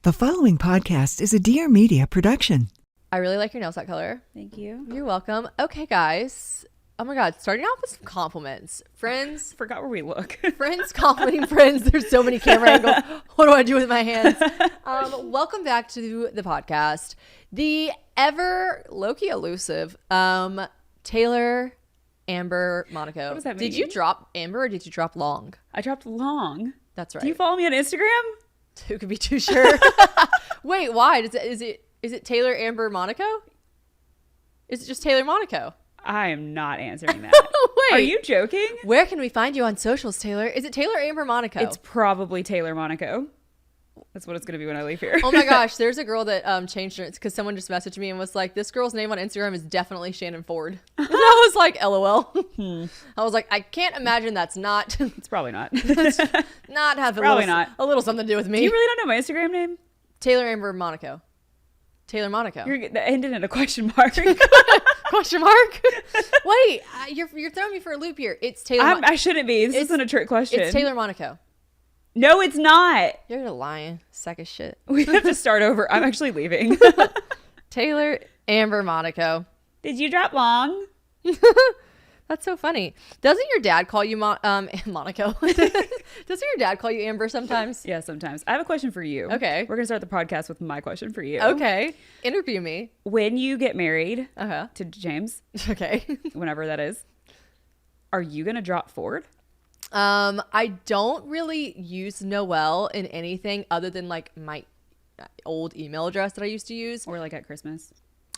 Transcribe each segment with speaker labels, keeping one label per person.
Speaker 1: The following podcast is a Dear Media production.
Speaker 2: I really like your nails that color.
Speaker 3: Thank you.
Speaker 2: You're welcome. Okay, guys. Oh my God. Starting off with some compliments. Friends.
Speaker 3: Forgot where we look.
Speaker 2: Friends complimenting friends. There's so many camera angles. What do I do with my hands? Welcome back to the podcast. The ever low-key elusive Taylor Amber Monaco.
Speaker 3: What does that mean?
Speaker 2: Did you drop Amber or did you drop long?
Speaker 3: I dropped long.
Speaker 2: That's right.
Speaker 3: Do you follow me on Instagram?
Speaker 2: Who could be too sure? Wait, why? Is it Taylor Amber Monaco? Is it just Taylor Monaco?
Speaker 3: I am not answering that.
Speaker 2: Wait.
Speaker 3: Are you joking?
Speaker 2: Where can we find you on socials, Taylor? Is it Taylor Amber Monaco?
Speaker 3: It's probably Taylor Monaco. That's what it's going to be when I leave here.
Speaker 2: Oh my gosh, there's a girl that changed it because someone just messaged me and was like, this girl's name on Instagram is definitely Shannon Ford. And I was like, LOL. I was like, I can't imagine that's not.
Speaker 3: It's probably not.
Speaker 2: Not have
Speaker 3: Probably not.
Speaker 2: a little something to do with me.
Speaker 3: Do you really not know my Instagram name?
Speaker 2: Taylor Amber Monaco. Taylor Monaco.
Speaker 3: That ended in a question mark.
Speaker 2: Question mark? Wait, you're throwing me for a loop here. It's Taylor.
Speaker 3: I shouldn't be. This isn't a trick question.
Speaker 2: It's Taylor Monaco.
Speaker 3: No, it's not.
Speaker 2: You're a lying sack of shit.
Speaker 3: We have to start over. I'm actually leaving.
Speaker 2: Taylor Amber Monaco.
Speaker 3: Did you drop long?
Speaker 2: That's so funny. Doesn't your dad call you Monaco? Doesn't your dad call you Amber sometimes?
Speaker 3: Yeah, sometimes. I have a question for you.
Speaker 2: Okay.
Speaker 3: We're going to start the podcast with my question for you.
Speaker 2: Okay. Interview me.
Speaker 3: When you get married
Speaker 2: to
Speaker 3: James,
Speaker 2: okay.
Speaker 3: whenever that is, are you going to drop Ford?
Speaker 2: I don't really use Noel in anything other than like my old email address that I used to use.
Speaker 3: Or like at Christmas?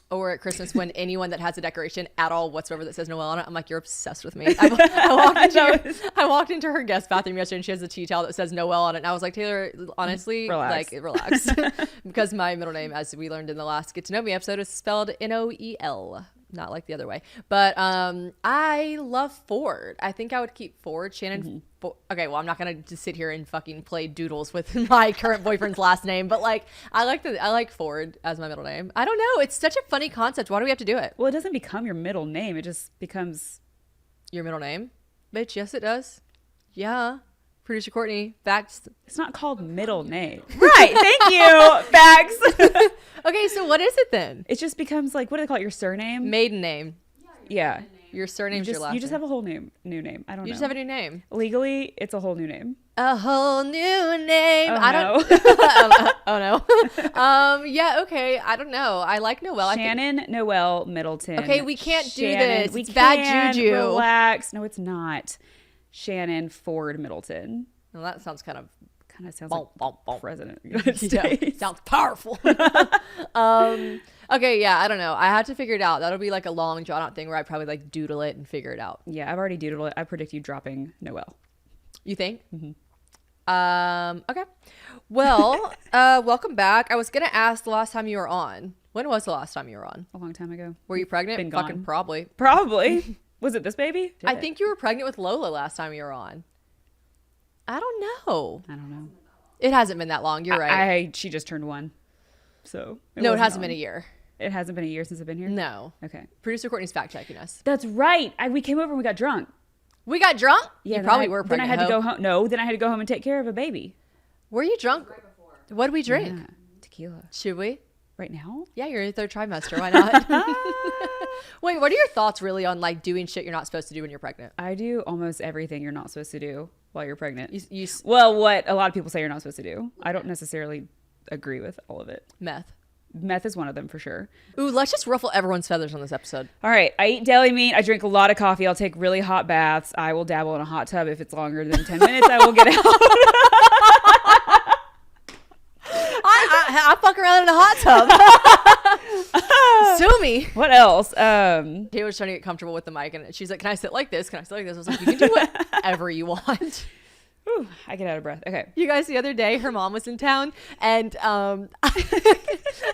Speaker 2: Or at Christmas when anyone that has a decoration at all whatsoever that says Noel on it, I'm like, you're obsessed with me. I walked into her guest bathroom yesterday and she has a tea towel that says Noel on it. And I was like, Taylor, honestly, relax. Because my middle name, as we learned in the last Get to Know Me episode, is spelled Noel. Not like the other way. But I love Ford. I think I would keep Ford. Shannon. Okay, well, I'm not going to just sit here and fucking play doodles with my current boyfriend's last name. But like, I like Ford as my middle name. I don't know. It's such a funny concept. Why do we have to do it?
Speaker 3: Well, it doesn't become your middle name. It just becomes
Speaker 2: your middle name. Bitch, yes, it does. Yeah. Producer Courtney, facts.
Speaker 3: It's not called middle name. Right. Thank you. Facts.
Speaker 2: Okay, so what is it then?
Speaker 3: It just becomes like, what do they call it? Your surname?
Speaker 2: Maiden name.
Speaker 3: Yeah.
Speaker 2: Your surname's your last name.
Speaker 3: You just have a whole new name. I don't know.
Speaker 2: You just have a new name.
Speaker 3: Legally, it's a whole new name.
Speaker 2: A whole new name.
Speaker 3: Oh,
Speaker 2: I don't. Oh no. Yeah. Okay. I don't know. I like Noel.
Speaker 3: Shannon Noel Middleton.
Speaker 2: Okay, we can't do
Speaker 3: Shannon,
Speaker 2: this. It's bad juju.
Speaker 3: Relax. No, it's not. Shannon Ford Middleton.
Speaker 2: Well, that sounds kind of
Speaker 3: sounds like President of the United States.
Speaker 2: Sounds powerful. Okay, yeah, I don't know. I had to figure it out. That'll be like a long drawn out thing where I probably like doodle it and figure it out.
Speaker 3: Yeah, I've already doodled it. I predict you dropping Noel.
Speaker 2: You think? Mm-hmm. Okay. Well, welcome back. I was gonna ask the last time you were on. When was the last time you were on?
Speaker 3: A long time ago.
Speaker 2: Were you pregnant?
Speaker 3: Been gone.
Speaker 2: Fucking probably.
Speaker 3: Probably. Was it this baby?
Speaker 2: I think you were pregnant with Lola last time you were on. I don't know. It hasn't been that long. You're right.
Speaker 3: She just turned 1. So
Speaker 2: it hasn't been a year.
Speaker 3: It hasn't been a year since I've been here?
Speaker 2: No.
Speaker 3: Okay.
Speaker 2: Producer Courtney's fact checking us.
Speaker 3: That's right. We came over and we got drunk.
Speaker 2: We got drunk?
Speaker 3: Yeah.
Speaker 2: You probably were pregnant.
Speaker 3: Then I had to go home. No, then I had to go home and take care of a baby.
Speaker 2: Were you drunk? Right before. What did we drink?
Speaker 3: Yeah, tequila.
Speaker 2: Should we?
Speaker 3: Right now?
Speaker 2: Yeah, you're in your 3rd trimester. Why not? Wait, what are your thoughts really on like doing shit you're not supposed to do when you're pregnant?
Speaker 3: I do almost everything you're not supposed to do while you're pregnant.
Speaker 2: Well,
Speaker 3: what a lot of people say you're not supposed to do. I don't necessarily agree with all of it. Meth is one of them for sure.
Speaker 2: Ooh, let's just ruffle everyone's feathers on this episode.
Speaker 3: All right. I eat deli meat. I drink a lot of coffee. I'll take really hot baths. I will dabble in a hot tub. If it's longer than 10 minutes, I will get out.
Speaker 2: I fuck around in a hot tub. Sue me.
Speaker 3: What else?
Speaker 2: Taylor's trying to get comfortable with the mic, and she's like, can I sit like this? Can I sit like this? I was like, you can do whatever you want.
Speaker 3: Ooh, I get out of breath. Okay.
Speaker 2: You guys, the other day, her mom was in town, and I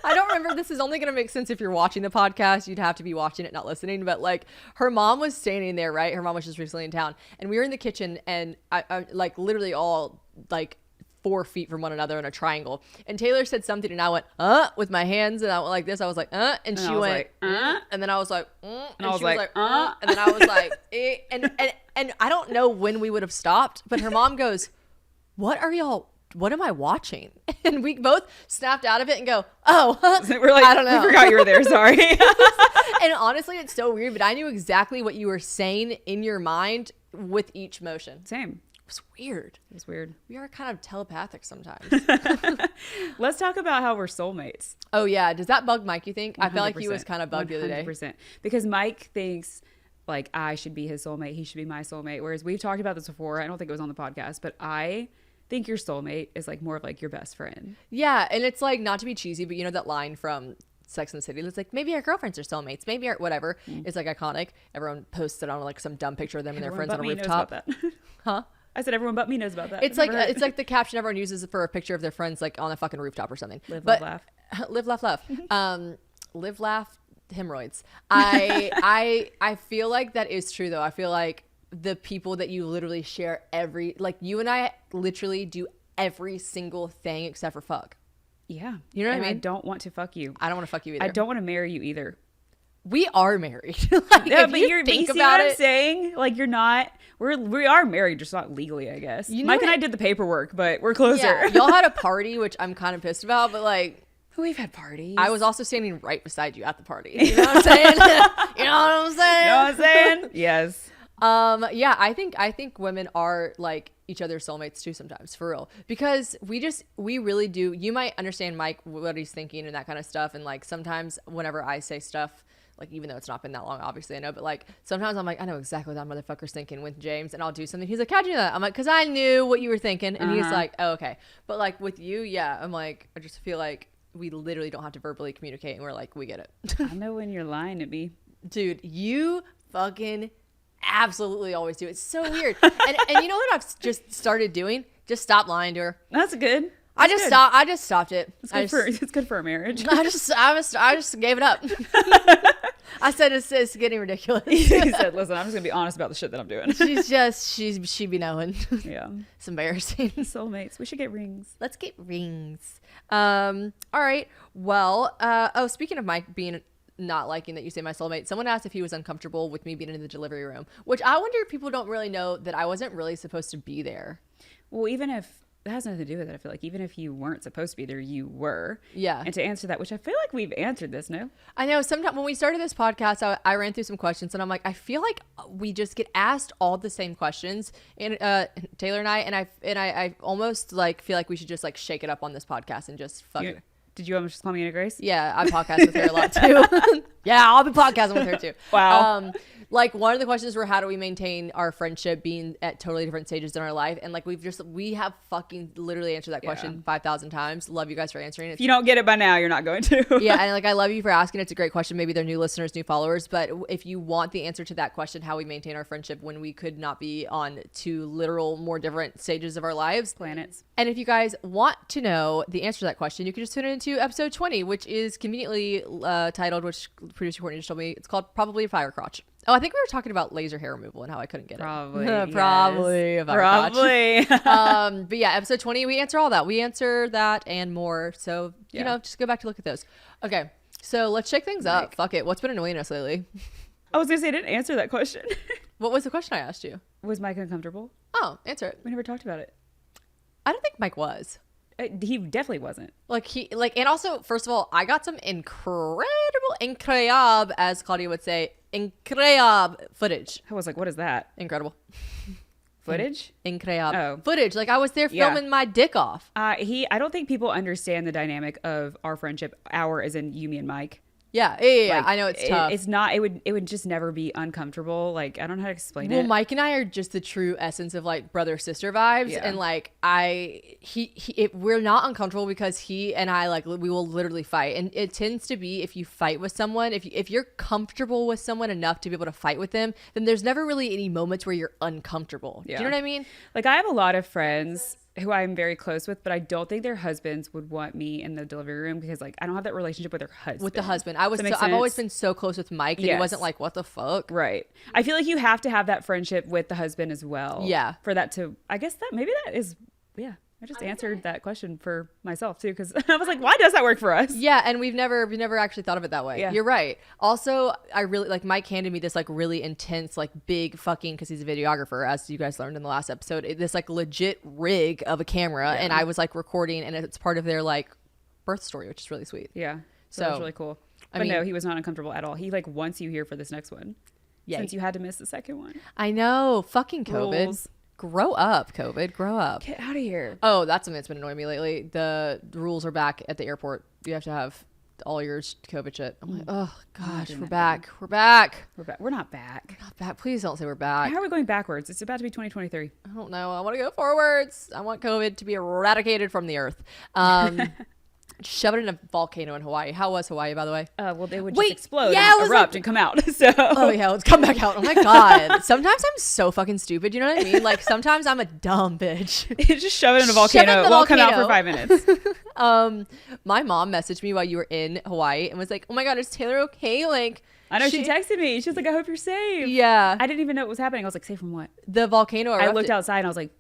Speaker 2: don't remember. This is only going to make sense if you're watching the podcast. You'd have to be watching it, not listening. But like, her mom was standing there, right? Her mom was just recently in town, and we were in the kitchen, and I like literally all like 4 feet from one another in a triangle. And Taylor said something, and I went, with my hands, and I went like this. I was like, and she went, like, and then I was like, and
Speaker 3: I was
Speaker 2: she
Speaker 3: like,
Speaker 2: was like, and then I was like, and I don't know when we would have stopped, but her mom goes, what are y'all what am I watching? And we both snapped out of it and go, oh,
Speaker 3: we're like,
Speaker 2: I don't know.
Speaker 3: We forgot you were there. Sorry.
Speaker 2: And honestly, it's so weird, but I knew exactly what you were saying in your mind with each motion.
Speaker 3: Same.
Speaker 2: It was weird.
Speaker 3: It was weird.
Speaker 2: We are kind of telepathic sometimes.
Speaker 3: Let's talk about how we're soulmates.
Speaker 2: Oh yeah. Does that bug Mike, you think? I feel like he
Speaker 3: 100%.
Speaker 2: was kind of bugged the other day.
Speaker 3: 100%. Because Mike thinks like I should be his soulmate. He should be my soulmate. Whereas we've talked about this before. I don't think it was on the podcast, but I think your soulmate is like more of like your best friend.
Speaker 2: Yeah. And it's like, not to be cheesy, but you know that line from Sex and the City, it's like, maybe our girlfriends are soulmates, maybe our whatever. It's like iconic. Everyone posts it on like some dumb picture of them and their friends on a rooftop. Huh?
Speaker 3: I said everyone but me knows about that.
Speaker 2: It's like the caption everyone uses for a picture of their friends like on a fucking rooftop or something.
Speaker 3: Live, love, laugh.
Speaker 2: Live, laugh, love. Live, laugh, hemorrhoids. I feel like that is true though. I feel like the people that you literally share like you and I literally do every single thing except for fuck.
Speaker 3: Yeah.
Speaker 2: You know what I mean?
Speaker 3: I don't want to fuck you.
Speaker 2: I don't want to fuck you either.
Speaker 3: I don't want to marry you either.
Speaker 2: We are married. Like,
Speaker 3: Yeah,
Speaker 2: if
Speaker 3: but
Speaker 2: you
Speaker 3: you see
Speaker 2: about
Speaker 3: what I'm
Speaker 2: it,
Speaker 3: saying? Like we are married, just not legally, I guess.
Speaker 2: You know
Speaker 3: Mike and
Speaker 2: what-
Speaker 3: I did the paperwork, but we're closer.
Speaker 2: yeah, y'all had a party, which I'm kind of pissed about, but like,
Speaker 3: We've had parties.
Speaker 2: I was also standing right beside you at the party. You know what I'm saying? You know what I'm saying?
Speaker 3: You know what I'm saying? Yes.
Speaker 2: Yeah, I think women are like each other's soulmates too sometimes, for real, because we really do. You might understand Mike, what he's thinking and that kind of stuff, and like sometimes whenever I say stuff, like even though it's not been that long, obviously I know, but like sometimes I'm like, I know exactly what that motherfucker's thinking with James, and I'll do something. He's like, how'd you know that? I'm like, because I knew what you were thinking, and he's like, oh, okay. But like with you, yeah, I'm like, I just feel like we literally don't have to verbally communicate, and we're like, we get it.
Speaker 3: I know when you're lying to me.
Speaker 2: Dude, you fucking absolutely always do. It's so weird. And you know what I've just started doing? Just stop lying to her.
Speaker 3: That's good.
Speaker 2: I just stopped it.
Speaker 3: It's good for a marriage.
Speaker 2: I just gave it up. I said it's getting ridiculous.
Speaker 3: He said, listen, I'm just gonna be honest about the shit that I'm doing.
Speaker 2: she be knowing.
Speaker 3: Yeah.
Speaker 2: It's embarrassing.
Speaker 3: Soulmates. We should get rings.
Speaker 2: Let's get rings. All right. Well, speaking of Mike being not liking that you say my soulmate, someone asked if he was uncomfortable with me being in the delivery room, which I wonder if people don't really know that I wasn't really supposed to be there.
Speaker 3: Well, even if that has nothing to do with it, I feel like even if you weren't supposed to be there, you were.
Speaker 2: Yeah.
Speaker 3: And to answer that, which I feel like we've answered this, no?
Speaker 2: I know sometimes when we started this podcast, I ran through some questions and I'm like, I feel like we just get asked all the same questions, and Taylor and I almost like feel like we should just like shake it up on this podcast and just fuck it.
Speaker 3: Did you almost just call me Anna Grace?
Speaker 2: Yeah, I podcast with her a lot too. Yeah, I'll be podcasting with her too.
Speaker 3: Wow.
Speaker 2: Like one of the questions were, how do we maintain our friendship being at totally different stages in our life? And like we have fucking literally answered that question 5,000 times. Love you guys for answering it.
Speaker 3: If you don't get it by now, you're not going to.
Speaker 2: Yeah, and like I love you for asking. It's a great question. Maybe they're new listeners, new followers. But if you want the answer to that question, how we maintain our friendship when we could not be on two literal, more different stages of our lives,
Speaker 3: Planets.
Speaker 2: And if you guys want to know the answer to that question, you can just tune into episode 20, which is conveniently titled, which producer Courtney just told me, it's called Probably a Fire Crotch. Oh, I think we were talking about laser hair removal and how I couldn't get
Speaker 3: Probably.
Speaker 2: it. Probably.
Speaker 3: Yes.
Speaker 2: A fire crotch.
Speaker 3: Probably.
Speaker 2: But yeah, episode 20, we answer all that. We answer that and more. So, you know, just go back to look at those. Okay. So let's shake things up. Fuck it. What's been annoying us lately?
Speaker 3: I was going to say, I didn't answer that question.
Speaker 2: What was the question I asked you?
Speaker 3: Was Mike uncomfortable?
Speaker 2: Oh, answer it.
Speaker 3: We never talked about it.
Speaker 2: I don't think Mike was.
Speaker 3: He definitely wasn't.
Speaker 2: And also, first of all, I got some incredible, as Claudia would say, incredible footage.
Speaker 3: I was like, what is that?
Speaker 2: Incredible.
Speaker 3: Footage?
Speaker 2: Incredible.
Speaker 3: Oh.
Speaker 2: Footage. Like I was there filming my dick off.
Speaker 3: I don't think people understand the dynamic of our friendship. Our as in you, me, and Mike.
Speaker 2: Yeah.
Speaker 3: Like,
Speaker 2: I know it's tough.
Speaker 3: It's not. It would just never be uncomfortable. Like I don't know how to explain it.
Speaker 2: Well, Mike and I are just the true essence of like brother sister vibes, and like we're not uncomfortable because he and I like we will literally fight, and it tends to be if you fight with someone, if you're comfortable with someone enough to be able to fight with them, then there's never really any moments where you're uncomfortable.
Speaker 3: Yeah.
Speaker 2: Do you know what I mean?
Speaker 3: Like I have a lot of friends who I'm very close with, but I don't think their husbands would want me in the delivery room because like I don't have that relationship with their husband.
Speaker 2: With the husband, I've always been so close with Mike that he wasn't like, what the fuck?
Speaker 3: Right. I feel like you have to have that friendship with the husband as well.
Speaker 2: Yeah.
Speaker 3: For that to, I guess that maybe that is, yeah. I just answered that question for myself too, because I was like, why does that work for us?
Speaker 2: Yeah, and we've never actually thought of it that way.
Speaker 3: Yeah.
Speaker 2: You're right. Also, I really like Mike handed me this like really intense, like big fucking, because he's a videographer, as you guys learned in the last episode, this like legit rig of a camera, and I was like recording, and it's part of their like birth story, which is really sweet.
Speaker 3: Yeah, so that was really cool. But no, he was not uncomfortable at all. He like wants you here for this next one. Yeah, since you had to miss the second one.
Speaker 2: I know, fucking COVID.
Speaker 3: Rules.
Speaker 2: Grow up, COVID. Grow up.
Speaker 3: Get out of here.
Speaker 2: Oh, that's something that's been annoying me lately. The rules are back at the airport. You have to have all your COVID shit. I'm like, oh gosh, we're back. We're back.
Speaker 3: We're back. We're not back.
Speaker 2: Not back. Please don't say we're back.
Speaker 3: How are we going backwards? It's about to be 2023.
Speaker 2: I don't know. I want to go forwards. I want COVID to be eradicated from the earth. Shove it in a volcano in Hawaii. How was Hawaii, by the way?
Speaker 3: Well, they would just explode
Speaker 2: and
Speaker 3: erupt and come out. So.
Speaker 2: Oh, yeah. Let's come back out. Oh, my God. Sometimes I'm so fucking stupid. You know what I mean? Like, sometimes I'm a dumb bitch.
Speaker 3: Just shove it in a volcano. It won't come out for 5 minutes.
Speaker 2: My mom messaged me while you were in Hawaii and was like, oh, my God, is Taylor okay? Like,
Speaker 3: I know. She texted me. She was like, I hope you're safe.
Speaker 2: Yeah.
Speaker 3: I didn't even know what was happening. I was like, safe from what?
Speaker 2: The volcano erupted.
Speaker 3: I looked outside and I was like,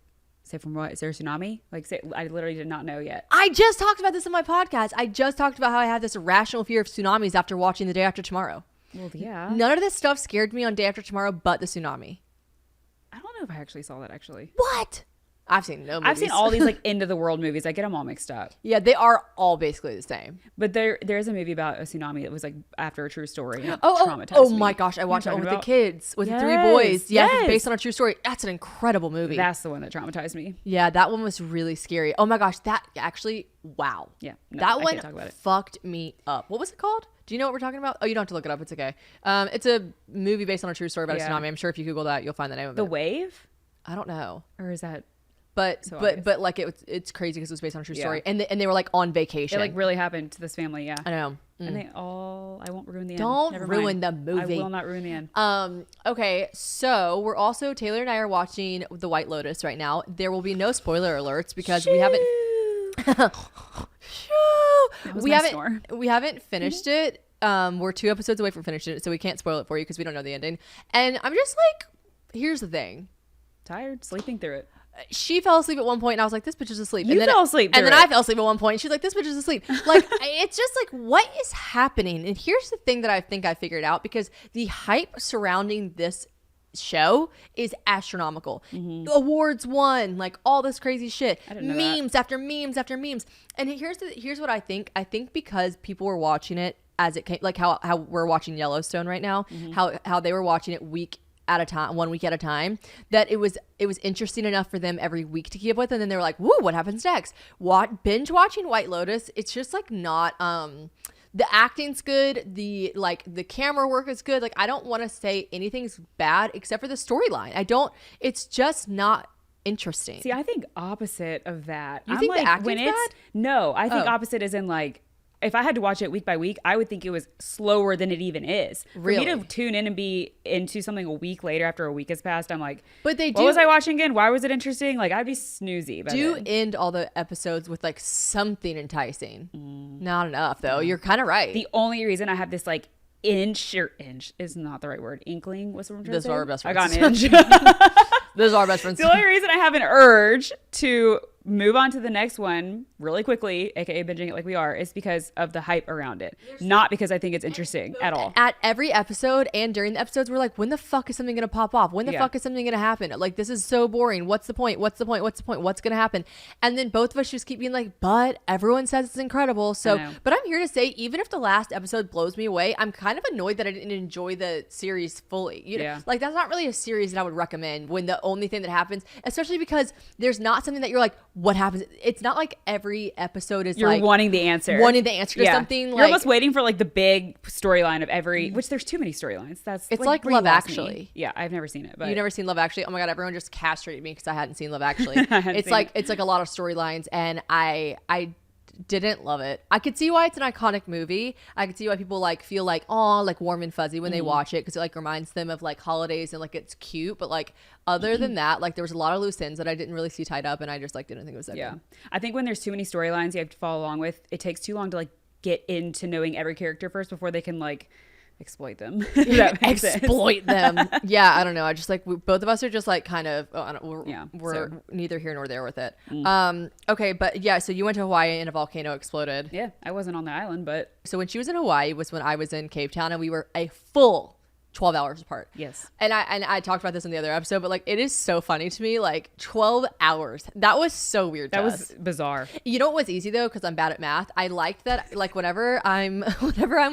Speaker 3: safe from what? Is there a tsunami? Like, I literally did not know yet.
Speaker 2: I just talked about this in my podcast. I just talked about how I had this irrational fear of tsunamis after watching The Day After Tomorrow.
Speaker 3: Well, yeah.
Speaker 2: None of this stuff scared me on Day After Tomorrow but the tsunami.
Speaker 3: I don't know if I actually saw that, actually.
Speaker 2: What? I've seen no movies.
Speaker 3: I've seen all these like end of the world movies. I get them all mixed up.
Speaker 2: Yeah, they are all basically the same.
Speaker 3: But there's a movie about a tsunami that was like after a true story.
Speaker 2: Oh my gosh, I watched that one with the kids, with the 3 boys. Yes, it's based on a true story. That's an incredible movie.
Speaker 3: That's the one that traumatized me.
Speaker 2: Yeah, that one was really scary. Oh my gosh, that actually, wow.
Speaker 3: Yeah, no,
Speaker 2: that
Speaker 3: I
Speaker 2: one
Speaker 3: can't talk about it.
Speaker 2: Fucked me up. What was it called? Do you know what we're talking about? Oh, you don't have to look it up. It's okay. It's a movie based on a true story about a tsunami. I'm sure if you Google that, you'll find the name of it.
Speaker 3: The Wave?
Speaker 2: I don't know.
Speaker 3: Or is that...
Speaker 2: But like it's crazy because it was based on a true story, and they were like on vacation.
Speaker 3: It like really happened to this family, yeah.
Speaker 2: I know.
Speaker 3: And they all, I won't ruin the end.
Speaker 2: Don't
Speaker 3: Never
Speaker 2: ruin
Speaker 3: mind.
Speaker 2: the movie.
Speaker 3: I will not ruin the end.
Speaker 2: Okay, so we're also, Taylor and I are watching The White Lotus right now. There will be no spoiler alerts because we haven't. We haven't finished it. We're 2 episodes away from finishing it, so we can't spoil it for you because we don't know the ending. And I'm just like, here's the thing.
Speaker 3: Tired, sleeping through it.
Speaker 2: She fell asleep at one point and I was like, this bitch is asleep.
Speaker 3: You fell asleep
Speaker 2: and then I fell asleep at one point and she's like, this bitch is asleep. Like, it's just like, what is happening? And here's the thing that I think I figured out, because the hype surrounding this show is astronomical. Awards won, like all this crazy shit, memes after memes after memes. And here's what I think. I think because people were watching it as it came, like how we're watching Yellowstone right now, how they were watching it week at a time, 1 week at a time, that it was interesting enough for them every week to keep up with, and then they were like, woo, what happens next? Binge watching White Lotus, it's just like not the acting's good, the camera work is good. Like, I don't want to say anything's bad except for the storyline. It's just not interesting.
Speaker 3: See, I think opposite of that.
Speaker 2: You think the acting's bad?
Speaker 3: No, I think opposite is in like, if I had to watch it week by week, I would think it was slower than it even is.
Speaker 2: Really?
Speaker 3: For me to tune in and be into something a week later after a week has passed, I'm like,
Speaker 2: but
Speaker 3: what was I watching again? Why was it interesting? Like, I'd be snoozy.
Speaker 2: End all the episodes with like something enticing. Not enough though. You're kind of right.
Speaker 3: The only reason I have this like inch is not the right word. Inkling. What's the word?
Speaker 2: This is our best friends.
Speaker 3: I got an inch.
Speaker 2: This is our best friends.
Speaker 3: The only reason I have an urge to move on to the next one really quickly, aka binging it like we are, is because of the hype around it, not because I think it's interesting at all.
Speaker 2: At every episode and during the episodes, we're like, when the fuck is something gonna pop off? When the fuck is something gonna happen? Like, this is so boring. What's the point? What's the point? What's the point? What's gonna happen? And then both of us just keep being like, but everyone says it's incredible. So, but I'm here to say, even if the last episode blows me away, I'm kind of annoyed that I didn't enjoy the series fully. You know, like, that's not really a series that I would recommend when the only thing that happens, especially because there's not something that you're like, what happens? It's not like every episode is
Speaker 3: you're
Speaker 2: like
Speaker 3: wanting the answer
Speaker 2: to something.
Speaker 3: You're
Speaker 2: like,
Speaker 3: almost waiting for like the big storyline of every, which there's too many storylines.
Speaker 2: It's like Love Actually.
Speaker 3: Yeah, I've never seen it. But
Speaker 2: you've never seen Love Actually? Oh my God, everyone just castrated me because I hadn't seen Love Actually. It's like a lot of storylines, and I didn't love it. I could see why it's an iconic movie. I could see why people like feel like, oh, like warm and fuzzy when they watch it, because it like reminds them of like holidays and like it's cute. But like other than that, like there was a lot of loose ends that I didn't really see tied up, and I just like didn't think it was that good.
Speaker 3: I think when there's too many storylines you have to follow along with, it takes too long to like get into knowing every character first before they can like exploit them. That makes sense.
Speaker 2: Exploit them. Yeah, I don't know. I just like both of us are just like kind of we're neither here nor there with it. Okay, but yeah, so you went to Hawaii and a volcano exploded.
Speaker 3: Yeah, I wasn't on the island, but
Speaker 2: so when she was in Hawaii was when I was in Cape Town, and we were a full 12 hours apart.
Speaker 3: Yes.
Speaker 2: And I talked about this in the other episode, but like it is so funny to me, like 12 hours. That was so weird to us.
Speaker 3: That was bizarre.
Speaker 2: You know what was easy though, because I'm bad at math. I liked that like whenever I'm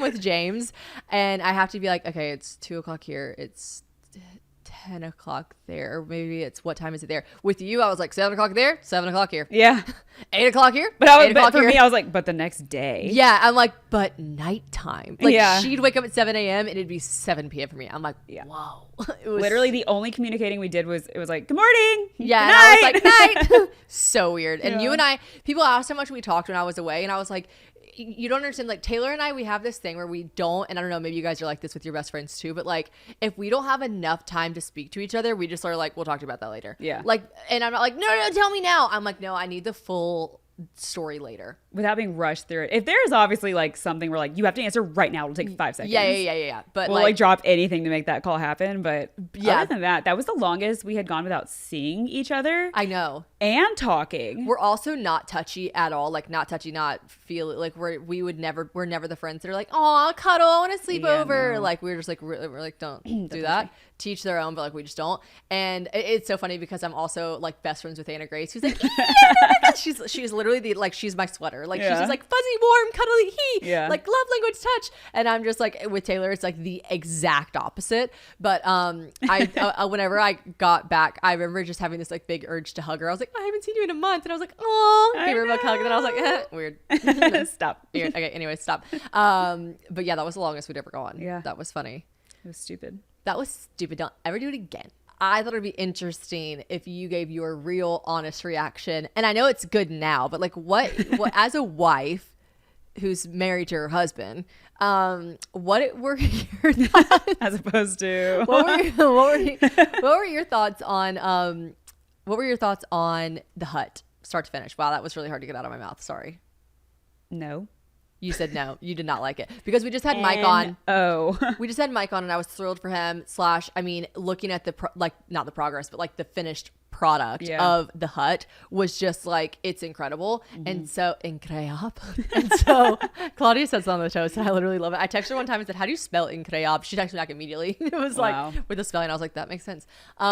Speaker 2: with James and I have to be like, okay, it's 2 o'clock here, it's 10 o'clock there, or maybe it's what time is it there? With you, I was like 7 o'clock there, 7 o'clock here.
Speaker 3: Yeah.
Speaker 2: 8 o'clock here.
Speaker 3: But for me, I was like, but the next day.
Speaker 2: Yeah, I'm like, but nighttime. Like
Speaker 3: Yeah.
Speaker 2: she'd wake up at 7 a.m. and it'd be 7 p.m. for me. I'm like, whoa. It was
Speaker 3: Literally the only communicating we did was it was like, good morning.
Speaker 2: Yeah,
Speaker 3: good
Speaker 2: and I was
Speaker 3: night.
Speaker 2: like, night. So weird. And
Speaker 3: Yeah.
Speaker 2: you and I, people asked how much we talked when I was away, and I was like, you don't understand. Like Taylor and I, we have this thing where we don't, and I don't know, maybe you guys are like this with your best friends too, but like if we don't have enough time to speak to each other, we just are like, we'll talk to you about that later.
Speaker 3: Yeah.
Speaker 2: Like, and I'm not like, no, tell me now. I'm like, no, I need the full story later.
Speaker 3: Without being rushed through it. If there's obviously like something where like you have to answer right now, it'll take 5 seconds.
Speaker 2: Yeah. But
Speaker 3: We'll like drop anything to make that call happen. But
Speaker 2: Yeah.
Speaker 3: other than that was the longest we had gone without seeing each other
Speaker 2: I know.
Speaker 3: and talking.
Speaker 2: We're also not touchy at all. Like not touchy, not feel like we're never the friends that are like, oh, cuddle, I want to sleep over.
Speaker 3: No.
Speaker 2: Like we're just like, we're like, don't do that. Teach their own, but like we just don't. And it's so funny because I'm also like best friends with Anna Grace, who's like, she's literally she's my sweater. Like she's just like fuzzy, warm, cuddly, like love language touch. And I'm just like with Taylor, it's like the exact opposite. But whenever I got back, I remember just having this like big urge to hug her. I was like, I haven't seen you in a month, and I was like, oh, gave her a big hug, and then I was like, weird.
Speaker 3: Stop.
Speaker 2: Weird. Okay, anyway, stop. But yeah, that was the longest we'd ever gone.
Speaker 3: Yeah,
Speaker 2: that was funny.
Speaker 3: It was stupid.
Speaker 2: That was stupid. Don't ever do it again. I thought it'd be interesting if you gave your real honest reaction. And I know it's good now, but like what as a wife who's married to her husband, what were your thoughts?
Speaker 3: As opposed to
Speaker 2: what were your thoughts on the Hutt start to finish? Wow, that was really hard to get out of my mouth. Sorry.
Speaker 3: No.
Speaker 2: You said no. You did not like it because we just had Mike on.
Speaker 3: Oh,
Speaker 2: we just had Mike on, and I was thrilled for him. Looking at not the progress, but like the finished product of the Hutt was just like, it's incredible. And so incroyable. And so Claudia said something on the toast, and I literally love it. I texted her one time and said, how do you spell incroyable? She texted me back immediately. It was like with the spelling, I was like, that makes sense. We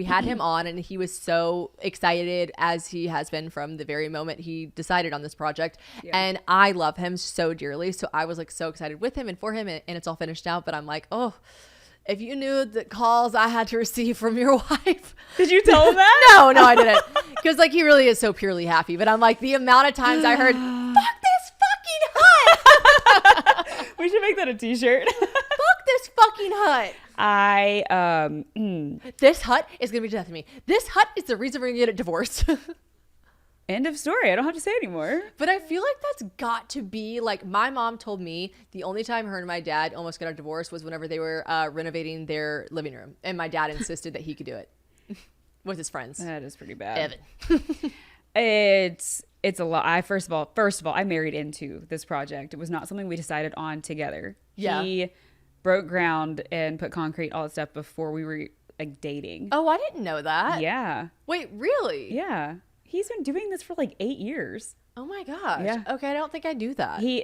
Speaker 2: had him on, and he was so excited, as he has been from the very moment he decided on this project. And I love him so dearly, so I was like so excited with him and for him, and it's all finished out. But I'm like, oh, if you knew the calls I had to receive from your wife.
Speaker 3: Did you tell him that?
Speaker 2: No, I didn't. Because like he really is so purely happy. But I'm like, the amount of times I heard, fuck this fucking Hutt.
Speaker 3: We should make that a t-shirt.
Speaker 2: Fuck this fucking Hutt. This Hutt is going to be death to me. This Hutt is the reason we're going to get a divorce.
Speaker 3: End of story. I don't have to say anymore.
Speaker 2: But I feel like that's got to be like, my mom told me the only time her and my dad almost got a divorce was whenever they were renovating their living room, and my dad insisted that he could do it with his friends.
Speaker 3: That is pretty bad.
Speaker 2: Evan.
Speaker 3: It's a lot. First of all, I married into this project. It was not something we decided on together.
Speaker 2: Yeah.
Speaker 3: He broke ground and put concrete, all that stuff before we were like dating.
Speaker 2: Oh, I didn't know that.
Speaker 3: Yeah.
Speaker 2: Wait, really?
Speaker 3: Yeah. He's been doing this for like 8 years.
Speaker 2: Oh my gosh.
Speaker 3: Yeah.
Speaker 2: Okay, I don't think I knew that.
Speaker 3: He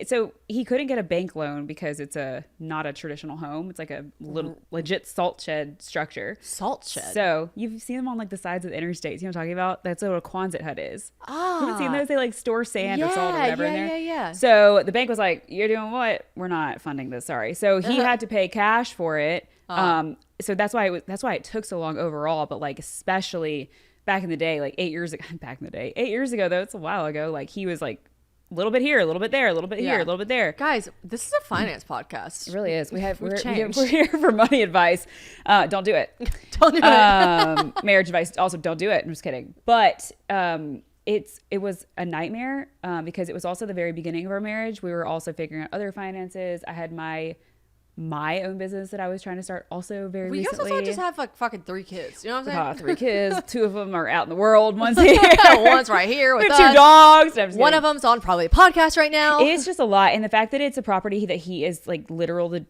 Speaker 3: couldn't get a bank loan because it's not a traditional home. It's like a little legit salt shed structure.
Speaker 2: Salt shed.
Speaker 3: So you've seen them on like the sides of the interstates. You know what I'm talking about? That's what a Quonset hut is.
Speaker 2: Ah.
Speaker 3: You haven't seen those? They like store sand or salt or whatever in there.
Speaker 2: Yeah.
Speaker 3: So the bank was like, "You're doing what? We're not funding this. Sorry." So he had to pay cash for it. So that's why it took so long overall. But like especially back in the day, like 8 years ago, 8 years ago, though, it's a while ago, like he was like a little bit here, a little bit there, a little bit here, a little bit there.
Speaker 2: Guys, this is a finance podcast.
Speaker 3: It really is. We're
Speaker 2: changed.
Speaker 3: here for money advice. Don't do it.
Speaker 2: Don't do it.
Speaker 3: Marriage advice. Also, don't do it. I'm just kidding. But it was a nightmare because it was also the very beginning of our marriage. We were also figuring out other finances. I had my my own business that I was trying to start also very
Speaker 2: But you guys
Speaker 3: recently.
Speaker 2: also just have like fucking 3 kids. You know what I'm saying?
Speaker 3: 3 kids. 2 of them are out in the world. One's here.
Speaker 2: One's right here with
Speaker 3: We
Speaker 2: us.
Speaker 3: have 2 dogs. No, I'm just
Speaker 2: One
Speaker 3: kidding.
Speaker 2: of them's on probably a podcast right now.
Speaker 3: It's just a lot, and the fact that it's a property that he is like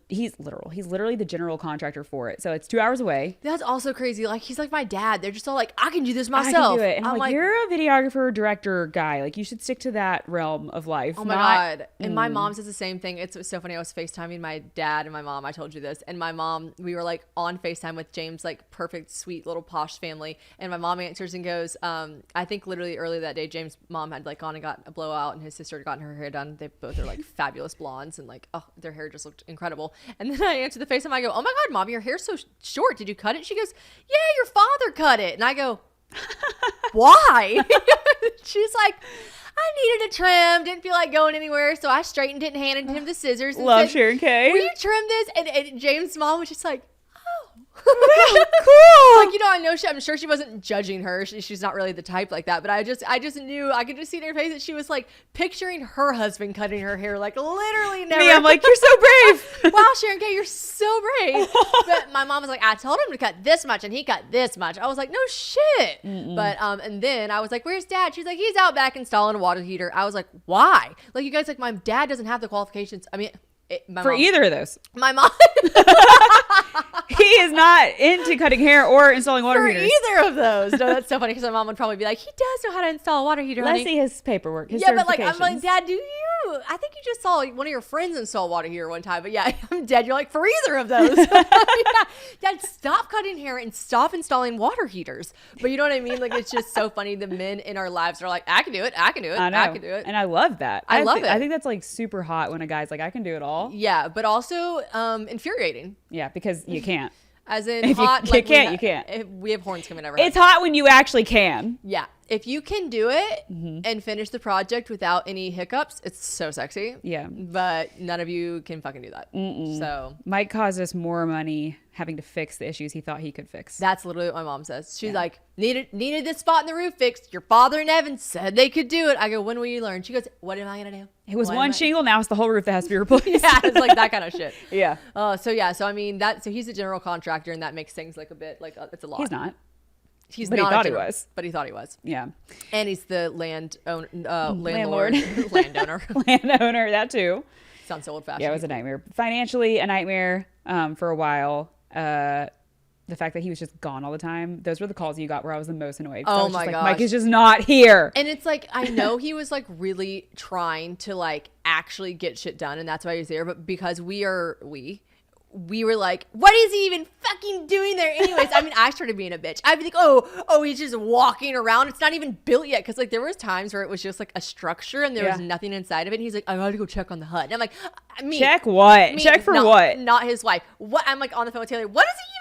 Speaker 3: he's literally the general contractor for it. So it's 2 hours away.
Speaker 2: That's also crazy. Like he's like my dad. They're just all like, I can do this
Speaker 3: I
Speaker 2: myself.
Speaker 3: can do it, and I'm like, you're a videographer, director guy. Like you should stick to that realm of life.
Speaker 2: oh my god. And my mom says the same thing. It's so funny. I was FaceTiming my dad and my mom. I told you this. And my mom, we were like on FaceTime with James, like perfect, sweet little posh family. And my mom answers and goes, I think literally earlier that day, James' mom had like gone and got a blowout, and his sister had gotten her hair done. They both are like fabulous blondes, and like, oh, their hair just looked incredible. And then I answer the FaceTime. I go, oh my god, Mom, your hair's so short. Did you cut it? She goes, yeah, your father cut it. And I go, why? She's like, I needed a trim, didn't feel like going anywhere, so I straightened it and handed him the scissors. And
Speaker 3: Love
Speaker 2: said,
Speaker 3: Sharon K.
Speaker 2: will you trim this? And James' mom was just like, oh,
Speaker 3: Cool.
Speaker 2: like, you know, I'm sure she wasn't judging her. She's not really the type like that. But I just knew, I could just see in her face that she was like picturing her husband cutting her hair, like literally never.
Speaker 3: Me, I'm like, you're so brave.
Speaker 2: Wow, Sharon K, you're so brave. But my mom was like, I told him to cut this much and he cut this much. I was like, no shit. But and then I was like, where's dad? She's like, he's out back installing a water heater. I was like, why? Like, you guys, like, my dad doesn't have the qualifications. I mean,
Speaker 3: For either of those.
Speaker 2: my mom
Speaker 3: He is not into cutting hair or installing water
Speaker 2: for
Speaker 3: heaters.
Speaker 2: either of those. No, that's so funny because my mom would probably be like, he does know how to install a water heater,
Speaker 3: Let's
Speaker 2: honey.
Speaker 3: see his paperwork. His
Speaker 2: Yeah, but like, I'm like,
Speaker 3: certifications.
Speaker 2: Dad, do you? I think you just saw one of your friends install water heater one time. But yeah, I'm dead. You're like, for either of those. Yeah. Dad, stop cutting hair and stop installing water heaters. But you know what I mean? Like, it's just so funny. The men in our lives are like, I can do it. I can do it.
Speaker 3: I know.
Speaker 2: I can do it.
Speaker 3: And I love that.
Speaker 2: I love it.
Speaker 3: I think that's like super hot when a guy's like, I can do it all.
Speaker 2: Yeah, but also infuriating.
Speaker 3: Yeah, because you can't.
Speaker 2: As in
Speaker 3: If you-
Speaker 2: hot.
Speaker 3: you
Speaker 2: like
Speaker 3: can't,
Speaker 2: we
Speaker 3: you can't.
Speaker 2: If we have horns coming over.
Speaker 3: It's hot when you actually can.
Speaker 2: Yeah. If you can do it and finish the project without any hiccups, it's so sexy.
Speaker 3: Yeah.
Speaker 2: But none of you can fucking do that. So
Speaker 3: Mike caused us more money having to fix the issues he thought he could fix.
Speaker 2: that's literally what my mom says. She's like, needed this spot in the roof fixed. Your father and Evan said they could do it. I go, when will you learn? She goes, what am I going to do?
Speaker 3: It was
Speaker 2: What
Speaker 3: one
Speaker 2: am I-"
Speaker 3: shingle, now it's the whole roof that has to be replaced.
Speaker 2: Yeah, it's like that kind of shit.
Speaker 3: Yeah.
Speaker 2: So I mean, so he's a general contractor, and that makes things like a bit like it's a lot.
Speaker 3: He's not.
Speaker 2: He's
Speaker 3: But he
Speaker 2: not a
Speaker 3: thought he
Speaker 2: general-
Speaker 3: was.
Speaker 2: But he thought he was.
Speaker 3: Yeah.
Speaker 2: And he's the landowner,
Speaker 3: Landowner, that too.
Speaker 2: Sounds so old fashioned.
Speaker 3: Yeah, it was a nightmare. Financially, a nightmare for a while. The fact that he was just gone all the time. Those were the calls you got where I was the most annoyed. 'Cause I
Speaker 2: Oh
Speaker 3: was just
Speaker 2: my
Speaker 3: like,
Speaker 2: gosh.
Speaker 3: Mike is just not here.
Speaker 2: And it's like, I know he was like really trying to like actually get shit done, and that's why he's there. But because we were like, what is he even fucking doing there anyways? I mean, I started being a bitch. I'd be like, oh, he's just walking around. It's not even built yet. Cause like there was times where it was just like a structure and there was nothing inside of it. And he's like, I gotta go check on the Hut. And I'm like, me.
Speaker 3: Check what?
Speaker 2: me,
Speaker 3: Check for
Speaker 2: not-
Speaker 3: what?
Speaker 2: Not his wife. What? I'm like on the phone with Taylor. What is he even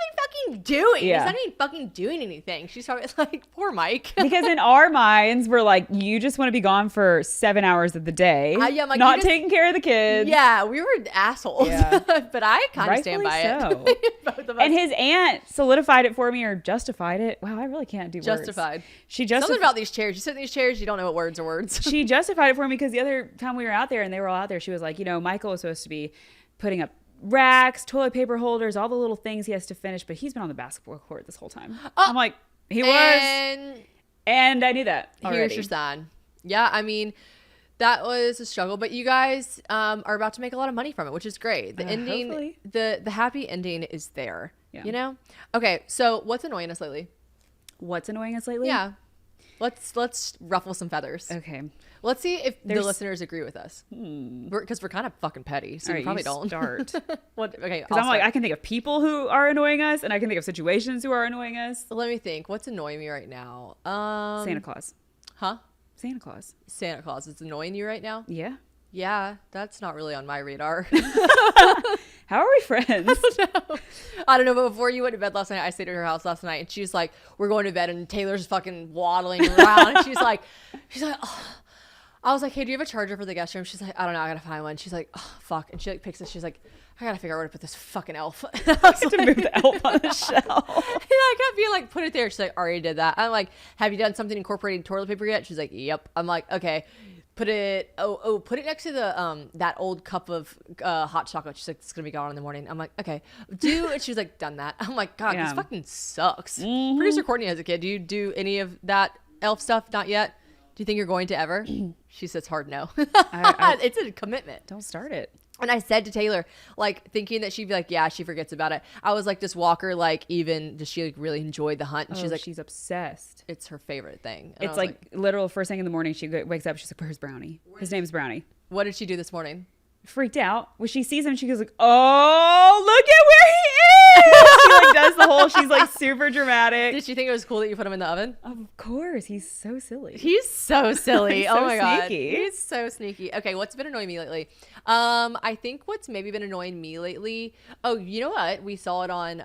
Speaker 2: fucking doing?
Speaker 3: Yeah.
Speaker 2: He's not even fucking doing anything. She's probably like, poor Mike.
Speaker 3: Because in our minds, we're like, you just want to be gone for 7 hours of the day,
Speaker 2: yeah, I'm like,
Speaker 3: not
Speaker 2: you just-
Speaker 3: taking care of the kids.
Speaker 2: Yeah, we were assholes.
Speaker 3: Yeah.
Speaker 2: But I kind of stand by
Speaker 3: Rightfully
Speaker 2: it. Both of us.
Speaker 3: And his aunt solidified it for me, or justified it. Wow, I really can't do words.
Speaker 2: Justified.
Speaker 3: She
Speaker 2: Something
Speaker 3: justified.
Speaker 2: about these chairs. You sit in these chairs, you don't know what words are words.
Speaker 3: She justified it for me because the other time we were out there and they were all out there, she was like, you know, Michael was supposed to be putting up racks, toilet paper holders, all the little things he has to finish, but he's been on the basketball court this whole time. I'm like, he was, and I knew that already.
Speaker 2: Here's your sign. Yeah, I mean, that was a struggle, but you guys are about to make a lot of money from it, which is great. The ending,
Speaker 3: hopefully.
Speaker 2: the happy ending is there.
Speaker 3: Yeah.
Speaker 2: You know? Okay, so what's annoying us lately?
Speaker 3: What's annoying us lately?
Speaker 2: Yeah. Let's ruffle some feathers.
Speaker 3: Okay.
Speaker 2: Let's see if the
Speaker 3: There's-
Speaker 2: listeners agree with us. Because we're kind of fucking petty, so
Speaker 3: All
Speaker 2: you
Speaker 3: right,
Speaker 2: probably
Speaker 3: you
Speaker 2: don't.
Speaker 3: start.
Speaker 2: What? Okay,
Speaker 3: Because I'm like, I can think of people who are annoying us, and I can think of situations who are annoying us.
Speaker 2: let me think. What's annoying me right now?
Speaker 3: Santa Claus.
Speaker 2: Huh?
Speaker 3: Santa Claus.
Speaker 2: Santa Claus. It's annoying you right now?
Speaker 3: Yeah.
Speaker 2: Yeah, that's not really on my radar.
Speaker 3: How are we friends?
Speaker 2: I don't know, but before you went to bed last night, I stayed at her house last night, and she was like, we're going to bed, and Taylor's fucking waddling around, and she's like, oh. I was like, hey, do you have a charger for the guest room? She's like, I don't know, I gotta find one. She's like, oh, fuck. And she like picks it, she's like, I gotta figure out where to put this fucking elf. And I was
Speaker 3: To
Speaker 2: like,
Speaker 3: move the elf on the shelf.
Speaker 2: and I kept being like, put it there. She's like, already did that. I'm like, have you done something incorporating toilet paper yet? She's like, yep. I'm like, okay. put it next to the that old cup of hot chocolate. She's like, it's gonna be gone in the morning. I'm like, okay, and she's like, done that. I'm like, God, this fucking sucks. Producer Courtney has a kid. Do you do any of that elf stuff? Not yet. Do you think you're going to ever? She says hard no. It's a commitment.
Speaker 3: Don't start it.
Speaker 2: And I said to Taylor, like, thinking that she'd be like, yeah, she forgets about it. I was like, just walk her, like, even, does she, like, really enjoy the hunt? And she's like,
Speaker 3: she's obsessed.
Speaker 2: It's her favorite thing. And
Speaker 3: it's like literal first thing in the morning. She wakes up. She's like, where's Brownie? His name's Brownie.
Speaker 2: What did she do this morning?
Speaker 3: Freaked out. When she sees him, she goes like, oh, look at where he is. She like does the whole, she's like super dramatic.
Speaker 2: Did she think it was cool that you put him in the oven?
Speaker 3: Of course. He's so silly.
Speaker 2: He's so silly.
Speaker 3: He's
Speaker 2: oh
Speaker 3: so
Speaker 2: my God.
Speaker 3: sneaky.
Speaker 2: He's so sneaky. Okay, what's been annoying me lately? I think what's maybe been annoying me lately. Oh, you know what? We saw it on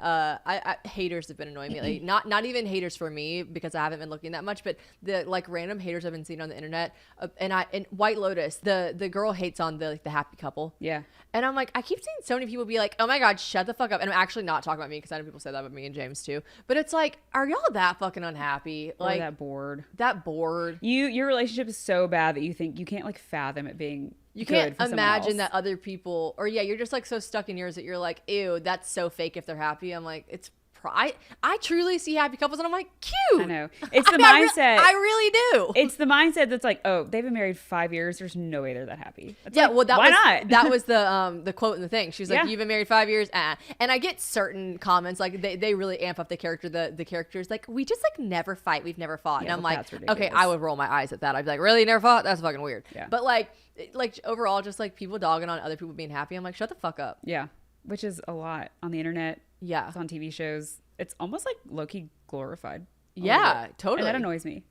Speaker 2: haters have been annoying me lately. Not even haters for me because I haven't been looking that much, but the like random haters I've been seeing on the internet. And White Lotus, the girl hates on the happy couple.
Speaker 3: Yeah.
Speaker 2: And I'm like, I keep seeing so many people be like, oh my God, shut the fuck up. And I'm actually not talking about me because I know people say that about me and James too. But it's like, are y'all that fucking unhappy?
Speaker 3: Or
Speaker 2: Like
Speaker 3: that bored.
Speaker 2: That bored.
Speaker 3: Your relationship is so bad that you think you can't like fathom it being
Speaker 2: You
Speaker 3: good
Speaker 2: can't
Speaker 3: for someone
Speaker 2: imagine
Speaker 3: else.
Speaker 2: that other people, or yeah, you're just like so stuck in yours that you're like, ew, that's so fake if they're happy. I'm like, it's I truly see happy couples and I'm like, cute.
Speaker 3: I know. It's the mindset.
Speaker 2: I really do.
Speaker 3: It's the mindset that's like, oh, they've been married 5 years. There's no way they're that happy. It's
Speaker 2: yeah,
Speaker 3: like,
Speaker 2: well,
Speaker 3: why not?
Speaker 2: That was the quote in the thing. She's like,
Speaker 3: Yeah.
Speaker 2: you've been married 5 years, and I get certain comments like they really amp up the character. The characters like, we just like never fight. We've never fought,
Speaker 3: Yeah,
Speaker 2: and I'm
Speaker 3: well,
Speaker 2: like,
Speaker 3: that's ridiculous.
Speaker 2: okay, I would roll my eyes at that. I'd be like, really, you never fought? That's fucking weird.
Speaker 3: Yeah.
Speaker 2: But like overall, just like people dogging on other people being happy. I'm like, shut the fuck up.
Speaker 3: Yeah, which is a lot on the internet.
Speaker 2: Yeah.
Speaker 3: It's on TV shows. It's almost like low-key glorified.
Speaker 2: Yeah, totally.
Speaker 3: And that annoys me.